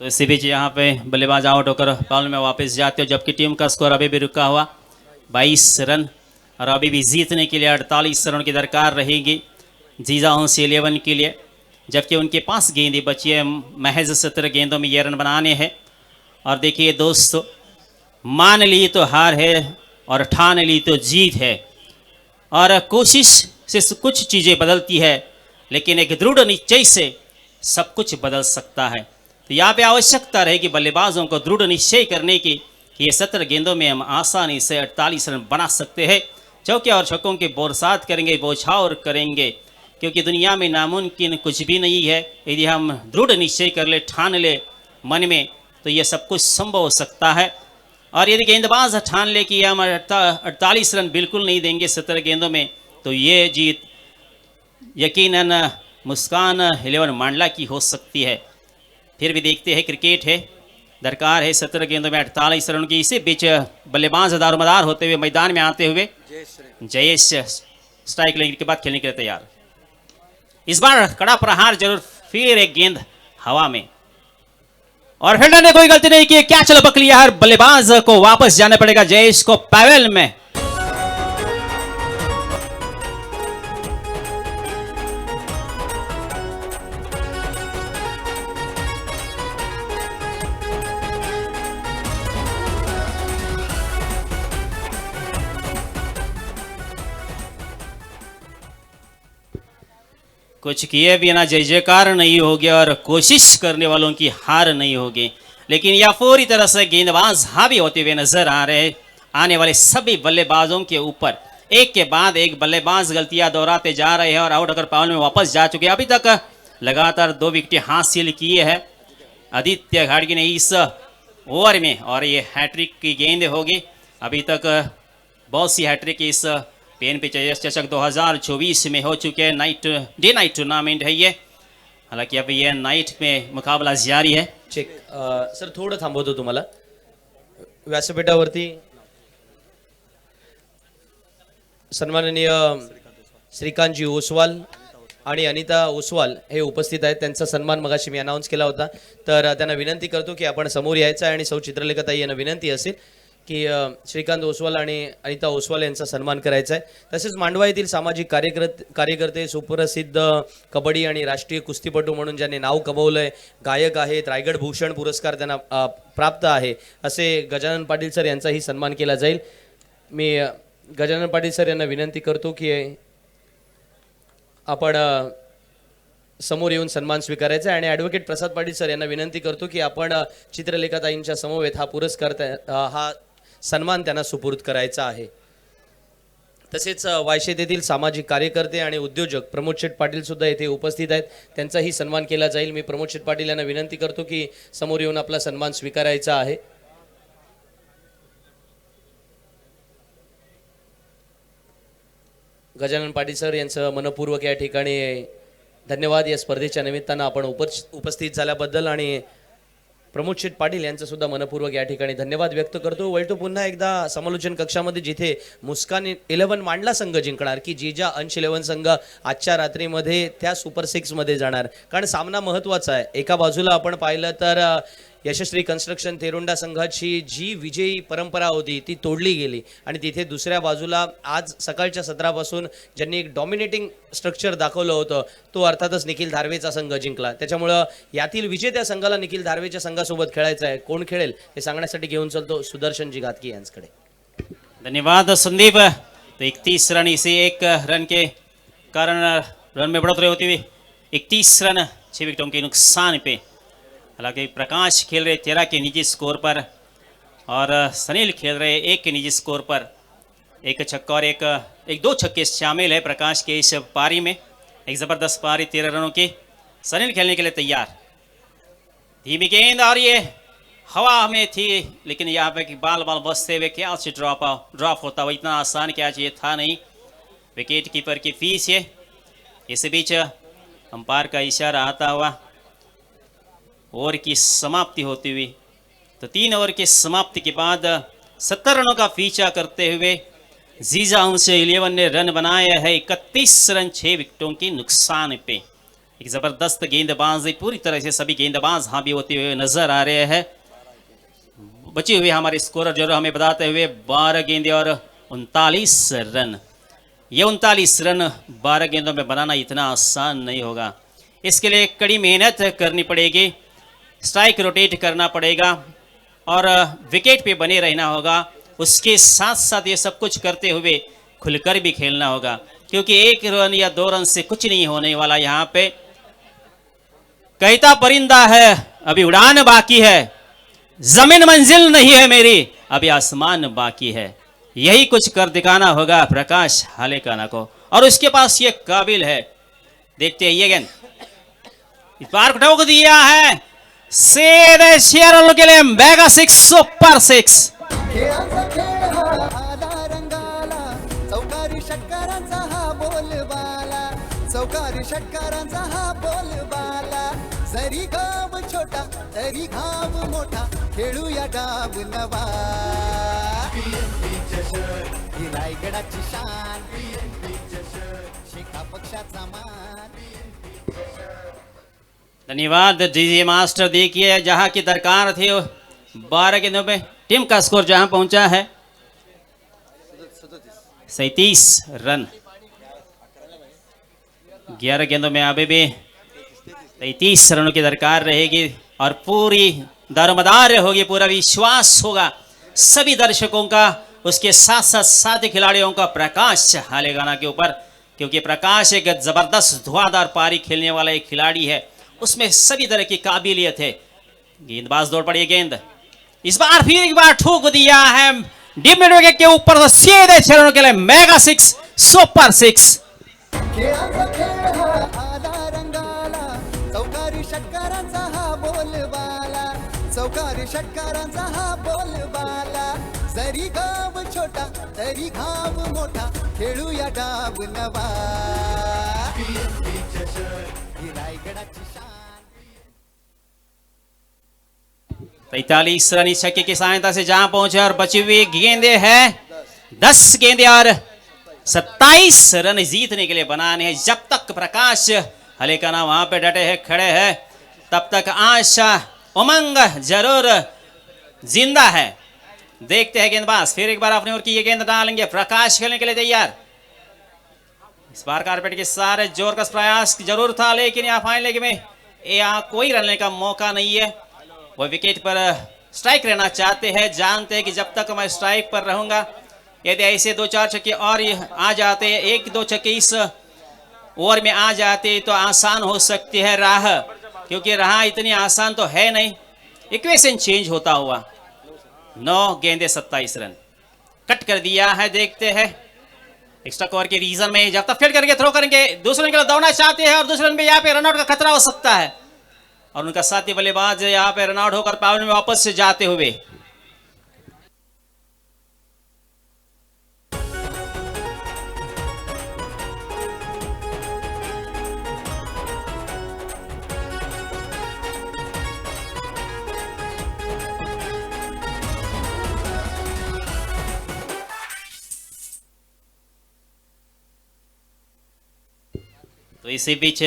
तो इसी बीच यहाँ पे बल्लेबाज आउट होकर बॉल में वापस जाते हो, जबकि टीम का स्कोर अभी भी रुका हुआ 22 रन और अभी भी जीतने के लिए 48 रन की दरकार रहेगी जिजाउंस 11 के लिए, जबकि उनके पास गेंदें बची है। महज 17 गेंदों में ये रन बनाने हैं। और देखिए दोस्तों, मान ली तो हार है और ठान ली तो जीत है, और कोशिश से कुछ चीज़ें बदलती है, लेकिन एक दृढ़ निश्चय से सब कुछ बदल सकता है। तो यहाँ पे आवश्यकता रहेगी बल्लेबाजों को दृढ़ निश्चय करने की कि ये 17 गेंदों में हम आसानी से 48 रन बना सकते हैं। चौके और छक्कों के बरसात करेंगे, बौछार करेंगे, क्योंकि दुनिया में नामुमकिन कुछ भी नहीं है। यदि हम दृढ़ निश्चय कर ले, ठान ले मन में, तो ये सब कुछ संभव हो सकता है। और यदि गेंदबाज ठान ले कि हम 48 रन बिल्कुल नहीं देंगे 17 गेंदों में, तो ये जीत यकीनन मुस्कान 11 मंडला की हो सकती है। फिर भी देखते हैं, क्रिकेट है, दरकार है 17 गेंदों में 48 रन की। इसी बीच बल्लेबाज दारोमदार होते हुए मैदान में आते हुए जयेश स्ट्राइक लेने के बाद खेलने के लिए तैयार। इस बार कड़ा प्रहार जरूर, फिर एक गेंद हवा में और फील्डर ने कोई गलती नहीं की, कैच लपक लिया है। बल्लेबाज को वापस जाना पड़ेगा जयेश को पैवेल में। कुछ किए बिना जय जयकार नहीं होगी और कोशिश करने वालों की हार नहीं होगी, लेकिन यह पूरी तरह से गेंदबाज हावी होते हुए नजर आ रहे हैं। आने वाले सभी बल्लेबाजों के ऊपर एक के बाद एक बल्लेबाज गलतियां दोहराते जा रहे हैं और आउट होकर पावन में वापस जा चुके हैं। अभी तक लगातार 2 विकेट हासिल किए हैं आदित्य घाटगी ने इस ओवर में, और ये हैट्रिक की गेंद होगी। अभी तक बहुत सी हैट्रिक इस PNP चषक 2024 में हो चुके हैं। डे नाइट टूर्नामेंट है ये, हालांकि अभी ये नाइट में मुकाबला जारी है। चेक सर, थोडं थांबवतो तुम्हाला। व्यासपीठावरती सन्माननीय श्रीकांतजी ओसवाल आणि अनिता ओसवाल हे उपस्थित आहेत। त्यांचा सन्मान मगाशी मी अनाऊन्स केला होता, तर त्यांना विनंती करतो की आपण समोर यायचं आहे आणि सौ चित्रलेखाताई यांना विनंती असेल की श्रीकांत ओसवाल आणि अनिता ओसवाल यांचा सन्मान करायचा आहे। तसेच मांडवा येथील सामाजिक कार्यकर्ते, सुप्रसिद्ध कबड्डी आणि राष्ट्रीय कुस्तीपटू म्हणून ज्यांनी नाव कमवलंय, गायक आहेत, रायगड भूषण पुरस्कार त्यांना प्राप्त आहे, असे गजानन पाटील सर यांचाही सन्मान केला जाईल। मी गजानन पाटील सर यांना विनंती करतो की आपण समोर येऊन सन्मान स्वीकारायचा आहे आणि ॲडव्होकेट प्रसाद पाटील सर यांना विनंती करतो की आपण चित्रलेखाताईंच्या समवेत हा पुरस्कार हा सन्मान त्यांना सुपूर्द करायचा आहे। तसेच वायशेत येथील सामाजिक कार्यकर्ते आणि उद्योजक प्रमोद शेठ पाटील सुद्धा येथे उपस्थित आहेत, त्यांचाही सन्मान केला जाईल। मी प्रमोद शेठ पाटील यांना विनंती करतो की समोर येऊन आपला सन्मान स्वीकारायचा आहे। गजानन पाटील सर यांचं मनपूर्वक या ठिकाणी धन्यवाद या स्पर्धेच्या निमित्तानं आपण उपस्थित झाल्याबद्दल आणि प्रमोद शेठ पाटील यांचं सुद्धा मनपूर्वक या ठिकाणी धन्यवाद व्यक्त करतो. वैटू पुन्हा एकदा समालोचन कक्षामध्ये जिथे मुस्कान 11 मांडला संघ जिंकणार की जीजा अंश 11 संघ आजच्या रात्रीमध्ये त्या सुपर 6 मध्ये जाणार, कारण सामना महत्त्वाचा आहे. एका बाजूला आपण पाहिलं तर यशस्वी कन्स्ट्रक्शन तेरुंडा संघाची जी विजयी परंपरा होती ती तोडली गेली आणि तिथे दुसऱ्या बाजूला आज सकाळच्या सत्रापासून ज्यांनी एक डॉमिनेटिंग स्ट्रक्चर दाखवलं होतं तो अर्थातच निखिल धारवेचा संघ जिंकला. त्याच्यामुळं यातील विजेत्या संघाला निखिल धारवेच्या संघासोबत खेळायचं आहे. कोण खेळेल हे सांगण्यासाठी घेऊन चलतो सुदर्शनजी घातकी यांच्याकडे. धन्यवाद संदीप. तो 31 रन इसे 1 रन के कारण रन में बढ़ोतरी होती हुई 31 रन 6 विकेटों के नुकसान पे. हालांकि प्रकाश खेल रहे 13 के निजी स्कोर पर और सनील खेल रहे 1 के निजी स्कोर पर. एक छक्का और एक 2 छक्के शामिल है प्रकाश के इस पारी में. एक ज़बरदस्त पारी 13 रनों की. सनील खेलने के लिए तैयार. धीमी गेंद और ये हवा में थी लेकिन यहाँ पे बाल बसते हुए क्या से ड्रॉप होता हुआ इतना आसान क्या ये था नहीं. विकेट कीपर की फीस ये. इस बीच अंपायर का इशारा आता हुआ ओवर की समाप्ति होती हुई. तो 3 ओवर की समाप्ति के बाद 70 रनों का पीछा करते हुए जीजा अंश 11 ने रन बनाया है 31 रन 6 विकेटों के नुकसान पे. एक ज़बरदस्त गेंदबाजी पूरी तरह से सभी गेंदबाज हावी होते हुए नजर आ रहे हैं. बचे हुए हमारे स्कोरर जो हमें बताते हुए 12 गेंदे और 39 रन. ये 39 रन 12 गेंदों में बनाना इतना आसान नहीं होगा. इसके लिए कड़ी मेहनत करनी पड़ेगी. स्ट्राइक रोटेट करना पड़ेगा और विकेट पे बने रहना होगा. उसके साथ साथ ये सब कुछ करते हुए खुलकर भी खेलना होगा क्योंकि 1 रन या 2 रन से कुछ नहीं होने वाला. यहाँ पे कहता परिंदा है अभी उड़ान बाकी है, जमीन मंजिल नहीं है मेरी अभी आसमान बाकी है. यही कुछ कर दिखाना होगा प्रकाश हालेकाना को और उसके पास ये काबिल है. देखते हैं ये गेंद इस बार ठोक दिया है सीधे शेयर के लिए मेगा 6 सुपर 6. खेळाचा खेळ हा आला रंगाला चौकारी षटकारांचा हा बोलबाला चौकारी षटकारांचा हा बोलबाला जरी गाव छोटा तरी घाव मोठा खेळूया डाव नवा ही रायगडाची शान शेका पक्षाचा मान. धन्यवाद डीजे मास्टर. देखिए जहां की दरकार थी 12 गेंदों पे टीम का स्कोर जहां पहुंचा है 37 रन. 11 गेंदों में अभी भी 33 रनों की दरकार रहेगी और पूरी दारोमदार होगी. पूरा विश्वास होगा सभी दर्शकों का, उसके साथ साथ साथी खिलाड़ियों का प्रकाश हालेगाना के ऊपर क्योंकि प्रकाश एक जबरदस्त धुआंधार पारी खेलने वाला एक खिलाड़ी है. उसमें सभी तरह की काबिलियत है. गेंदबाज दौड़ पड़ी गेंद इस बार फिर एक बार ठोक दिया है डीप मिड विकेट के ऊपर तो सीधे 6 रनों के लिए मेगा 6 सुपर 6. खेळाचा खेळ हा आला रंगाला चौकारी षटकारांचा हा बोलबाला चौकारी षटकारांचा हा बोलबाला जरी गाव छोटा तरी घाव मोठा खेळूया डाव नवा ही रायगडाची शान. 43 रन इस छक्के की सहायता से जहां पहुंचे और बची हुई गेंदे हैं 10 गेंदे और 27 रन जीतने के लिए बनाने हैं. जब तक प्रकाश हलेकाना वहां पे डटे हैं खड़े हैं तब तक आशा उमंग जरूर जिंदा है. देखते हैं गेंदबाज फिर एक बार अपने ओर की ये गेंद डालेंगे. प्रकाश खेलने के लिए तैयार. इस बार कारपेट के सारे जोर का प्रयास जरूर था लेकिन यहाँ फाइनल में यहाँ कोई रन लेने का मौका नहीं है. वो विकेट पर स्ट्राइक रहना चाहते हैं. जानते हैं कि जब तक मैं स्ट्राइक पर रहूंगा यदि ऐसे 2-4 छक्के और आ जाते 1-2 छक्के इस ओवर में आ जाते तो आसान हो सकती है राह क्योंकि राह इतनी आसान तो है नहीं. इक्वेशन चेंज होता हुआ 9 गेंदे 27 रन कट कर दिया है. देखते हैं एक्स्ट्रा कवर के रीजन में जब तक फील्ड करेंगे थ्रो करेंगे दूसरे रन के लिए दौड़ना चाहते हैं और दूसरे रन में यहाँ पे रनआउट का खतरा हो सकता है और उनका साथी बल्लेबाज यहाँ पे रनआउट होकर पावर में वापस से जाते हुए तो इसी बीच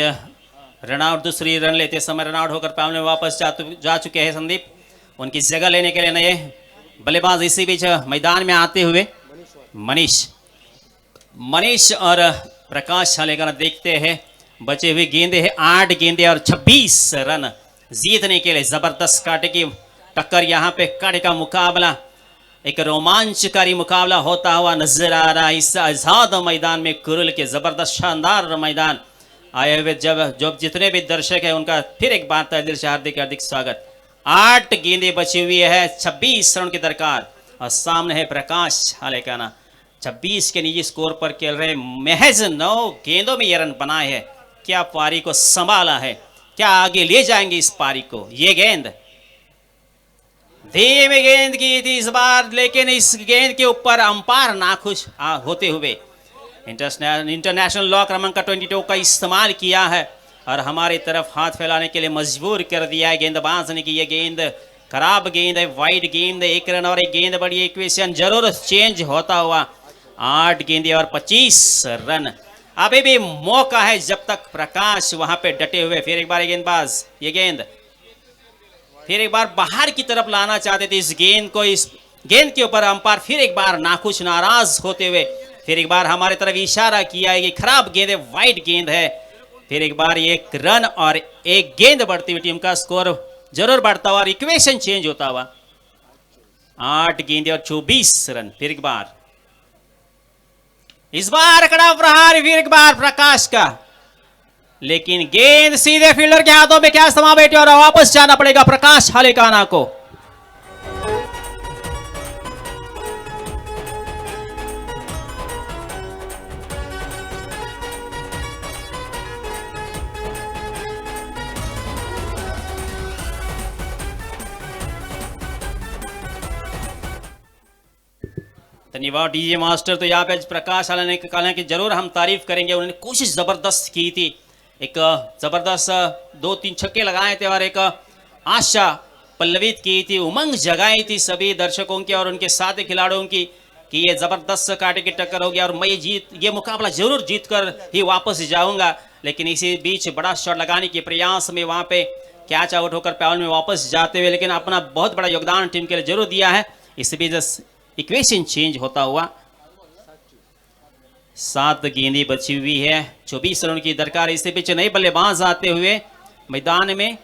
रनआउट दूसरी रन लेते समय रनआउट होकर पैनल में वापस जा चुके हैं संदीप। उनकी जगह लेने के लिए नए बल्लेबाज इसी बीच मैदान में आते हुए मनीष और प्रकाश हालेकर देखते हैं। बचे हुए गेंदे हैं 8 गेंदे और 26 रन जीतने के लिए जबरदस्त कांटे की टक्कर। यहाँ पे कांटे का मुकाबला, एक रोमांचकारी मुकाबला होता हुआ नजर आ रहा है इस आजाद मैदान में। कुरुल के जबरदस्त शानदार मैदान आए हुए जब जितने भी दर्शक हैं उनका फिर एक बार तहे दिल से हार्दिक हार्दिक स्वागत। 8 गेंदे बची हुई है, 26 रन की दरकार और सामने है प्रकाश हालेकाना 26 के निजी स्कोर पर खेल रहे। महज 9 गेंदों में ये रन बनाए हैं। क्या पारी को संभाला है, क्या आगे ले जाएंगे इस पारी को। ये गेंद धीमी गेंद की थी इस बार, लेकिन इस गेंद के ऊपर अंपायर नाखुश होते हुए इंटरनेशनल लॉ क्रमांक 22 का इस्तेमाल किया है और हमारी तरफ हाथ फैलाने के लिए मजबूर कर दिया है गेंदबाज ने कि ये गेंद खराब गेंद है, वाइड गेंद है। 1 रन और एक गेंद बड़ी इक्वेशन जरूर चेंज होता हुआ 8 गेंदे और 25 रन। अभी भी मौका है जब तक प्रकाश वहां पे डटे हुए। फिर एक बार गेंदबाज ये गेंद फिर एक बार बाहर की तरफ लाना चाहते थे इस गेंद को। इस गेंद के ऊपर अंपायर फिर एक बार नाखुश नाराज होते हुए फिर एक बार हमारी तरफ इशारा किया है। ये खराब गेंद है, वाइड गेंद है। फिर एक बार 1 रन और 1 गेंद बढ़ती हुई टीम का स्कोर जरूर बढ़ता हुआ और इक्वेशन चेंज होता हुआ 8 गेंदे और 24 रन। फिर एक बार इस बार कड़ा प्रहार फिर एक बार प्रकाश का, लेकिन गेंद सीधे फील्डर के हाथों में क्या समा बैठे और वापस जाना पड़ेगा प्रकाश हालेकाना को। धन्यवाद डीजे मास्टर। तो यहाँ पे प्रकाश आला ने कहा कि जरूर हम तारीफ करेंगे, उन्होंने कोशिश जबरदस्त की थी। एक जबरदस्त 2-3 छक्के लगाए थे और एक आशा पल्लवित की थी, उमंग जगाई थी सभी दर्शकों की और उनके साथी खिलाड़ियों की कि ये जबरदस्त कांटे की टक्कर होगी और मैं ये मुकाबला जरूर जीत कर ही वापस जाऊंगा। लेकिन इसी बीच बड़ा शॉट लगाने के प्रयास में वहां पे कैच आउट होकर पैनल में वापस जाते हुए, लेकिन अपना बहुत बड़ा योगदान टीम के लिए जरूर दिया है। इस बीच इक्वेशन चेंज होता हुआ 7 गेंदें बची हुई है, 24 रन की दरकार। इससे पीछे नए बल्लेबाज आते हुए मैदान में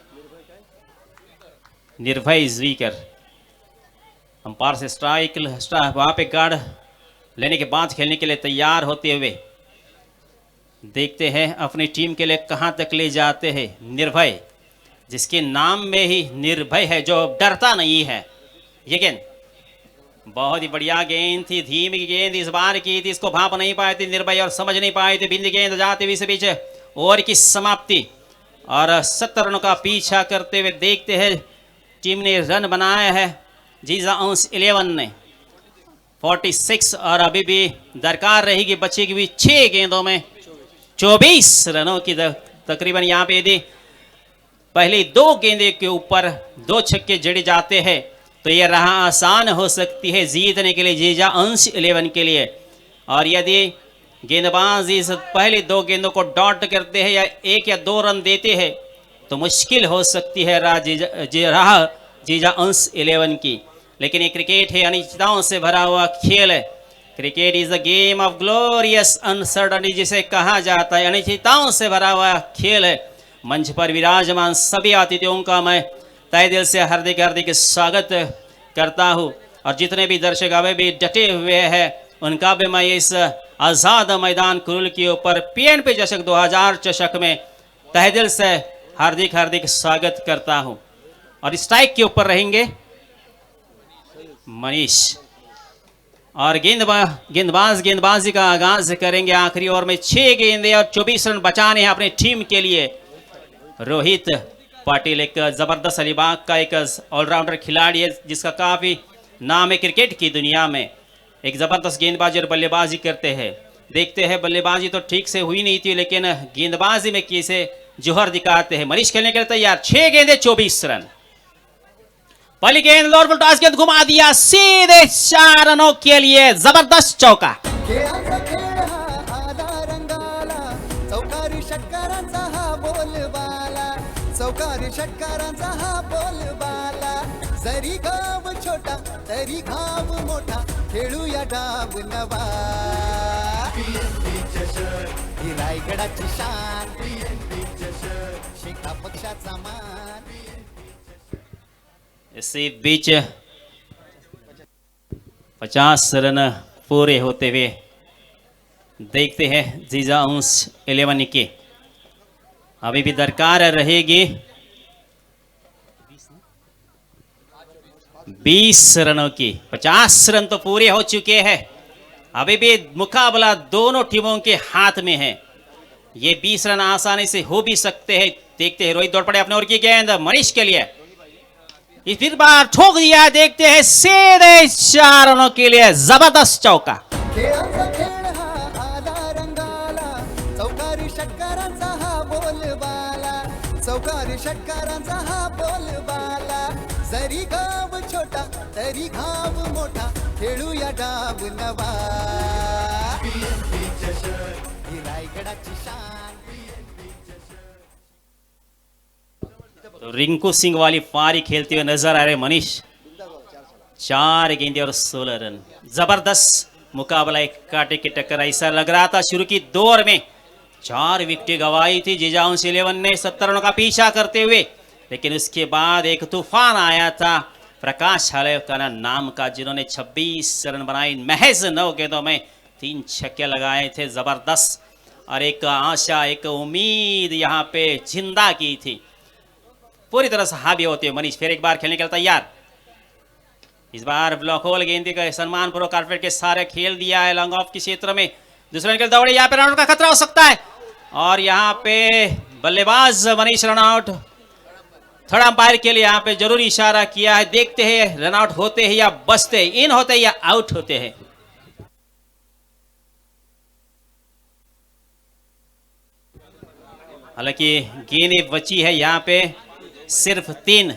निर्भय स्वीकर अंपायर से स्ट्राइक वहां पे गार्ड लेने के बाद खेलने के लिए तैयार होते हुए देखते हैं अपनी टीम के लिए कहां तक ले जाते हैं। निर्भय, जिसके नाम में ही निर्भय है, जो डरता नहीं है। ये गेंद बहुत ही बढ़िया गेंद थी, धीमी गेंद इस बार की थी, इसको भाप नहीं पाए थे निर्भय और समझ नहीं पाए थे। बिंदी गेंद जाते हुए इस बीच ओवर की समाप्ति और 70 रनों का पीछा करते हुए देखते हैं टीम ने रन बनाया है। जीजा अंश 11 ने 46 और अभी भी दरकार रहेगी बचेगी हुई 6 गेंदों में 24 रनों की तकरीबन। यहाँ पे यदि पहले 2 गेंदे के ऊपर 2 छक्के जड़े जाते हैं तो ये राह आसान हो सकती है जीतने के लिए जीजा अंश 11 के लिए। और यदि गेंदबाज इस पहले 2 गेंदों को डॉट करते हैं या 1 या 2 रन देते हैं तो मुश्किल हो सकती है राह जीजा अंश 11 की। लेकिन ये क्रिकेट है, अनिश्चितताओं से भरा हुआ खेल है। Cricket is a game of glorious uncertainty जिसे कहा जाता है, अनिश्चितताओं से भरा हुआ खेल है। मंच पर विराजमान सभी अतिथियों का मैं तहे दिल से हार्दिक हार्दिक स्वागत करता हूँ और जितने भी दर्शक अभी भी डटे हुए हैं उनका भी मैं इस आज़ाद मैदान कुरुल के ऊपर पीएनपी चषक 2000 चषक में तहे दिल से हार्दिक हार्दिक स्वागत करता हूँ। और स्ट्राइक के ऊपर रहेंगे मनीष और गेंदबाजी का आगाज करेंगे। आखिरी ओवर में 6 गेंदे और 24 रन बचाने हैं अपनी टीम के लिए। रोहित पाटिल एक जबरदस्त अलीबाग का एक ऑलराउंडर खिलाड़ी है जिसका काफी नाम है क्रिकेट की दुनिया में। एक जबरदस्त गेंदबाजी और बल्लेबाजी करते हैं। देखते हैं बल्लेबाजी तो ठीक से हुई नहीं थी लेकिन गेंदबाजी में कैसे जोहर दिखाते हैं। मनीष खेलने के लिए तैयार, 6 गेंदे 24 रन। पहली गेंद लोअर टॉस गेंद घुमा दिया सीधे 4 रनों के लिए, जबरदस्त चौका। खेळाचा खेळ हा आला रंगाला चौकारी षटकार चौकारी षटकारांचा हा बोलबाला. जरी गाव छोटा तरी घाव मोठा, खेळूया डाव नवा. ही रायगडाची शान, शेका पक्षाचा मान. इसी बीच 50 रन पूरे होते हुए देखते हैं जीजा अंश 11 के अभी भी दरकार रहेगी 20 रनों की. 50 रन तो पूरे हो चुके हैं. अभी भी मुकाबला दोनों टीमों के हाथ में है. ये 20 रन आसानी से हो भी सकते हैं. देखते हैं रोहित दौड़ पड़े अपने ओर की गेंद मनीष के लिए. इस फिर बार ठोक दिया. देखते हैं सीधे 4 रनों के लिए जबरदस्त चौका. खेळाचा खेळ हा आला रंगाला, चौकारी षटकारांचा हा बोलबाला. चौकारी षटकारांचा हा बोलबाला. जरी गाव छोटा तरी घाव मोठा, खेळूया डाव नवा. ही रायगडाची शान. तो रिंकू सिंह वाली पारी खेलते हुए नजर आ रहे मनीष. 4 गेंदे और 16 रन. जबरदस्त मुकाबला, एक कांटे की टक्कर ऐसा लग रहा था. शुरू की 2 ओवर में 4 विकेटें गंवाई थी जिजाउंस 11 ने 70 रनों का पीछा करते हुए. लेकिन उसके बाद एक तूफान आया था प्रकाश हालेकर नाम का, जिन्होंने 26 रन बनाए महज 9 गेंदों में. 3 छक्के लगाए थे. जबरदस्त. और एक आशा, एक उम्मीद यहाँ पे जिंदा की थी. पूरी तरह से हावी होते हुए मनीष फिर एक बार खेलने के लिए तैयार. इस बार ब्लॉक होल गेंद का सम्मान पूर्वक कारपेट के सारे खेल दिया है लॉन्ग ऑफ के क्षेत्र में. दूसरे के दौड़े, यहाँ पे रनआउट का खतरा हो सकता है. और यहाँ पे बल्लेबाज मनीष रनआउट. थर्ड अंपायर के लिए यहाँ पे जरूरी इशारा किया है. देखते हैं रनआउट होते हैं या बचते, इन होते हैं या आउट होते हैं. हालांकि गेंदें बची है यहाँ पे सिर्फ 3,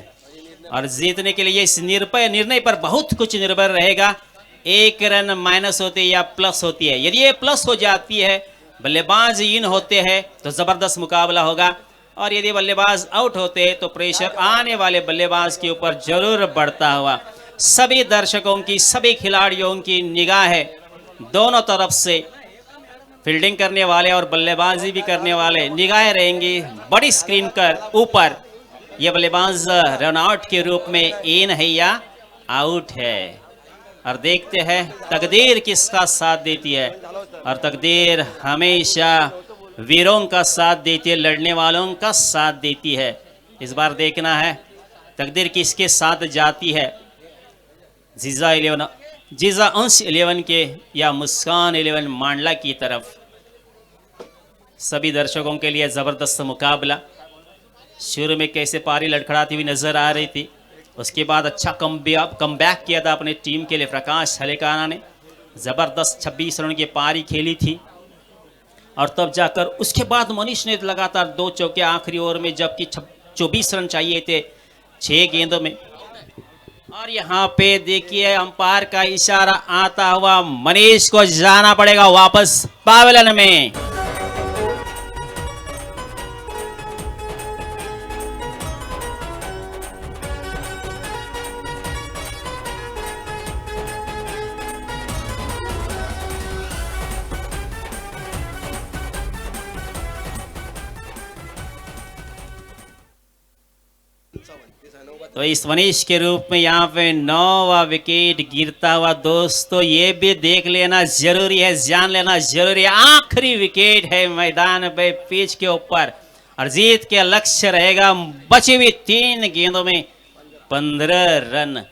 और जीतने के लिए इस निर्णय पर बहुत कुछ निर्भर रहेगा. 1 रन माइनस होती है या प्लस होती है. यदि ये प्लस हो जाती है, बल्लेबाज इन होते हैं तो जबरदस्त मुकाबला होगा. और यदि बल्लेबाज आउट होते हैं तो प्रेशर आने वाले बल्लेबाज के ऊपर जरूर बढ़ता हुआ. सभी दर्शकों की, सभी खिलाड़ियों की निगाह है दोनों तरफ से, फील्डिंग करने वाले और बल्लेबाजी भी करने वाले निगाहें रहेंगी बड़ी स्क्रीन कर ऊपर. ये बल्लेबाज रनआउट के रूप में इन है या आउट है. और देखते हैं तकदीर किसका साथ देती है. और तकदीर हमेशा वीरों का साथ देती है, लड़ने वालों का साथ देती है. इस बार देखना है तकदीर किसके साथ जाती है. जीजा अंश 11 के या मुस्कान 11 मांडला की तरफ. सभी दर्शकों के लिए जबरदस्त मुकाबला. शुरू में कैसे पारी लड़खड़ाती हुई नजर आ रही थी, उसके बाद अच्छा कमबैक किया था अपने टीम के लिए प्रकाश हालेकर ने. जबरदस्त 26 रन की पारी खेली थी. और तब जाकर उसके बाद मनीष ने लगातार 2 चौके आखिरी ओवर में, जबकि 24 रन चाहिए थे 6 गेंदों में. और यहाँ पे देखिए अंपायर का इशारा आता हुआ मनीष को जाना पड़ेगा वापस पावेलन में. तो इस मनीष के रूप में यहाँ पे 9वां विकेट गिरता हुआ. दोस्तों ये भी देख लेना जरूरी है, जान लेना जरूरी है. आखिरी विकेट है मैदान पे पिच के ऊपर, और जीत के लक्ष्य रहेगा बची हुई 3 गेंदों में 15 रन.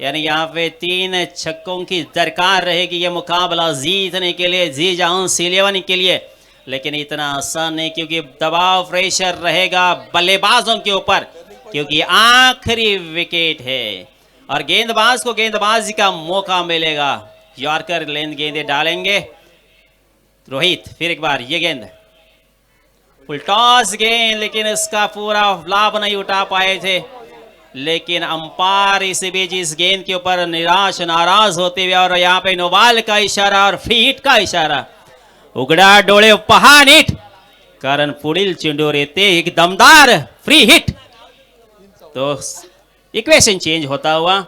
यानी यहाँ पे 3 छक्कों की दरकार रहेगी ये मुकाबला जीतने के लिए, जीजाउंस 11 के लिए. लेकिन इतना आसान नहीं, क्योंकि दबाव प्रेशर रहेगा बल्लेबाजों के ऊपर, क्योंकि आखिरी विकेट है. और गेंदबाज को गेंदबाजी का मौका मिलेगा. यॉर्कर लेंथ गेंदे डालेंगे रोहित. फिर एक बार ये गेंद फुल टॉस गेंद, लेकिन इसका पूरा लाभ नहीं उठा पाए थे. लेकिन अंपायर इस बीच इस गेंद के ऊपर निराश नाराज होते हुए, और यहाँ पे नोबाल का इशारा और फ्री हिट का इशारा. उघडा डोळे पहा नीट, कारण पुढील चेंडूवर येते एक दमदार फ्री हिट तो इक्वेशन चेंज होता हुआ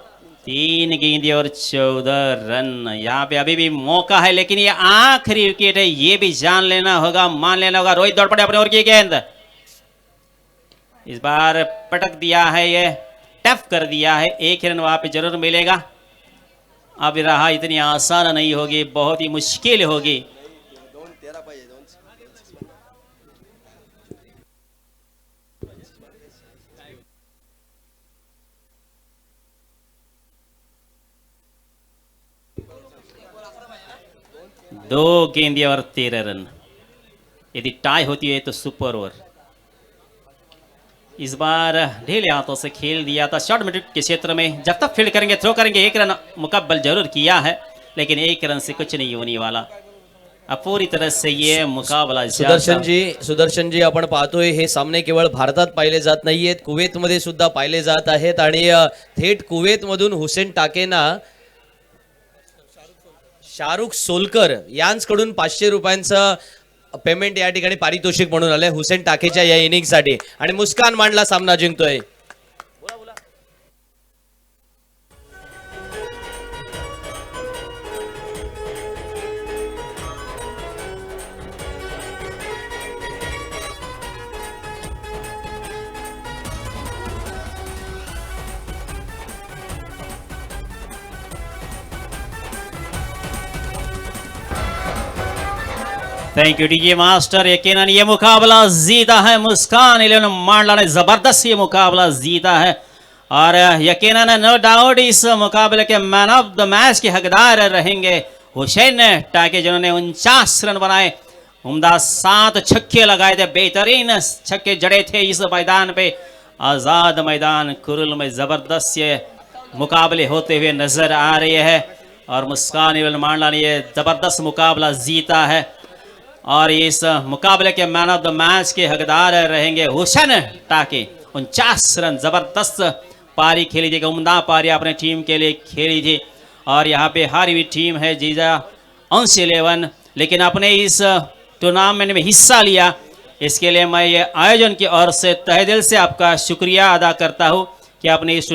3 गेंदे और 14 रन। यहाँ पे अभी भी मौका है, लेकिन ये आखिरी विकेट है, ये भी जान लेना होगा, मान लेना होगा। रोहित दौड़ पड़े अपने ओर की गेंद, इस बार पटक दिया है, ये टफ कर दिया है। 1 रन वहां पे जरूर मिलेगा। अब रहा इतनी आसान नहीं होगी, बहुत ही मुश्किल होगी। दो गेंदे और 13 रन। यदि टाई होती है तो सुपर ओवर। इस बार ढीले हाथों से खेल दिया था शॉर्ट मिड के क्षेत्र में। जब तक फील्ड करेंगे, थ्रो करेंगे, 1 रन मुकब्बल जरूर किया है, लेकिन 1 रन से कुछ नहीं होने वाला। अब पूरी तरह से ये मुकाबला सुदर्शन जी आपण पाहतोय हे सामने केवळ भारतात पाहिले जात नाहीयेत, कुवेतमध्ये सुद्धा पाहिले जात आहेत आणि थेट कुवेतमधून हुसेन टाकेना शाहरुख सोलकर यांकडून 500 रुपयांचं पेमेंट या ठिकाणी पारितोषिक म्हणून आलंय हुसेन टाकेच्या या इनिंगसाठी आणि मुस्कान मांडला सामना जिंकतोय। Thank you DJ master. यकीनन ये मुकाबला जीता है मुस्कान 11 मांडला ने, जबरदस्त ये मुकाबला जीता है और यकीनन नो डाउट इस मुकाबले के मैन ऑफ द मैच के हकदार रहेंगे हुसैन टाके, जिन्होंने 49 रन बनाए, उम्दा 7 छक्के लगाए थे, बेहतरीन छक्के जड़े थे इस मैदान पे। आज़ाद मैदान कुरुल में जबरदस्त ये मुकाबले होते हुए नजर आ रहे हैं और मुस्कान 11 मांडला ने ये जबरदस्त मुकाबला जीता है और इस मुकाबले के मैन ऑफ द मैच के हकदार रहेंगे हुसैन टाके। 49 रन जबरदस्त पारी खेली थी, उम्दा पारी अपने टीम के लिए खेली थी और यहाँ पे हारी हुई टीम है जीजा अंश 11, लेकिन अपने इस टूर्नामेंट में हिस्सा लिया, इसके लिए मैं ये आयोजन की ओर से तहे दिल से आपका शुक्रिया अदा करता हूँ कि आपने इस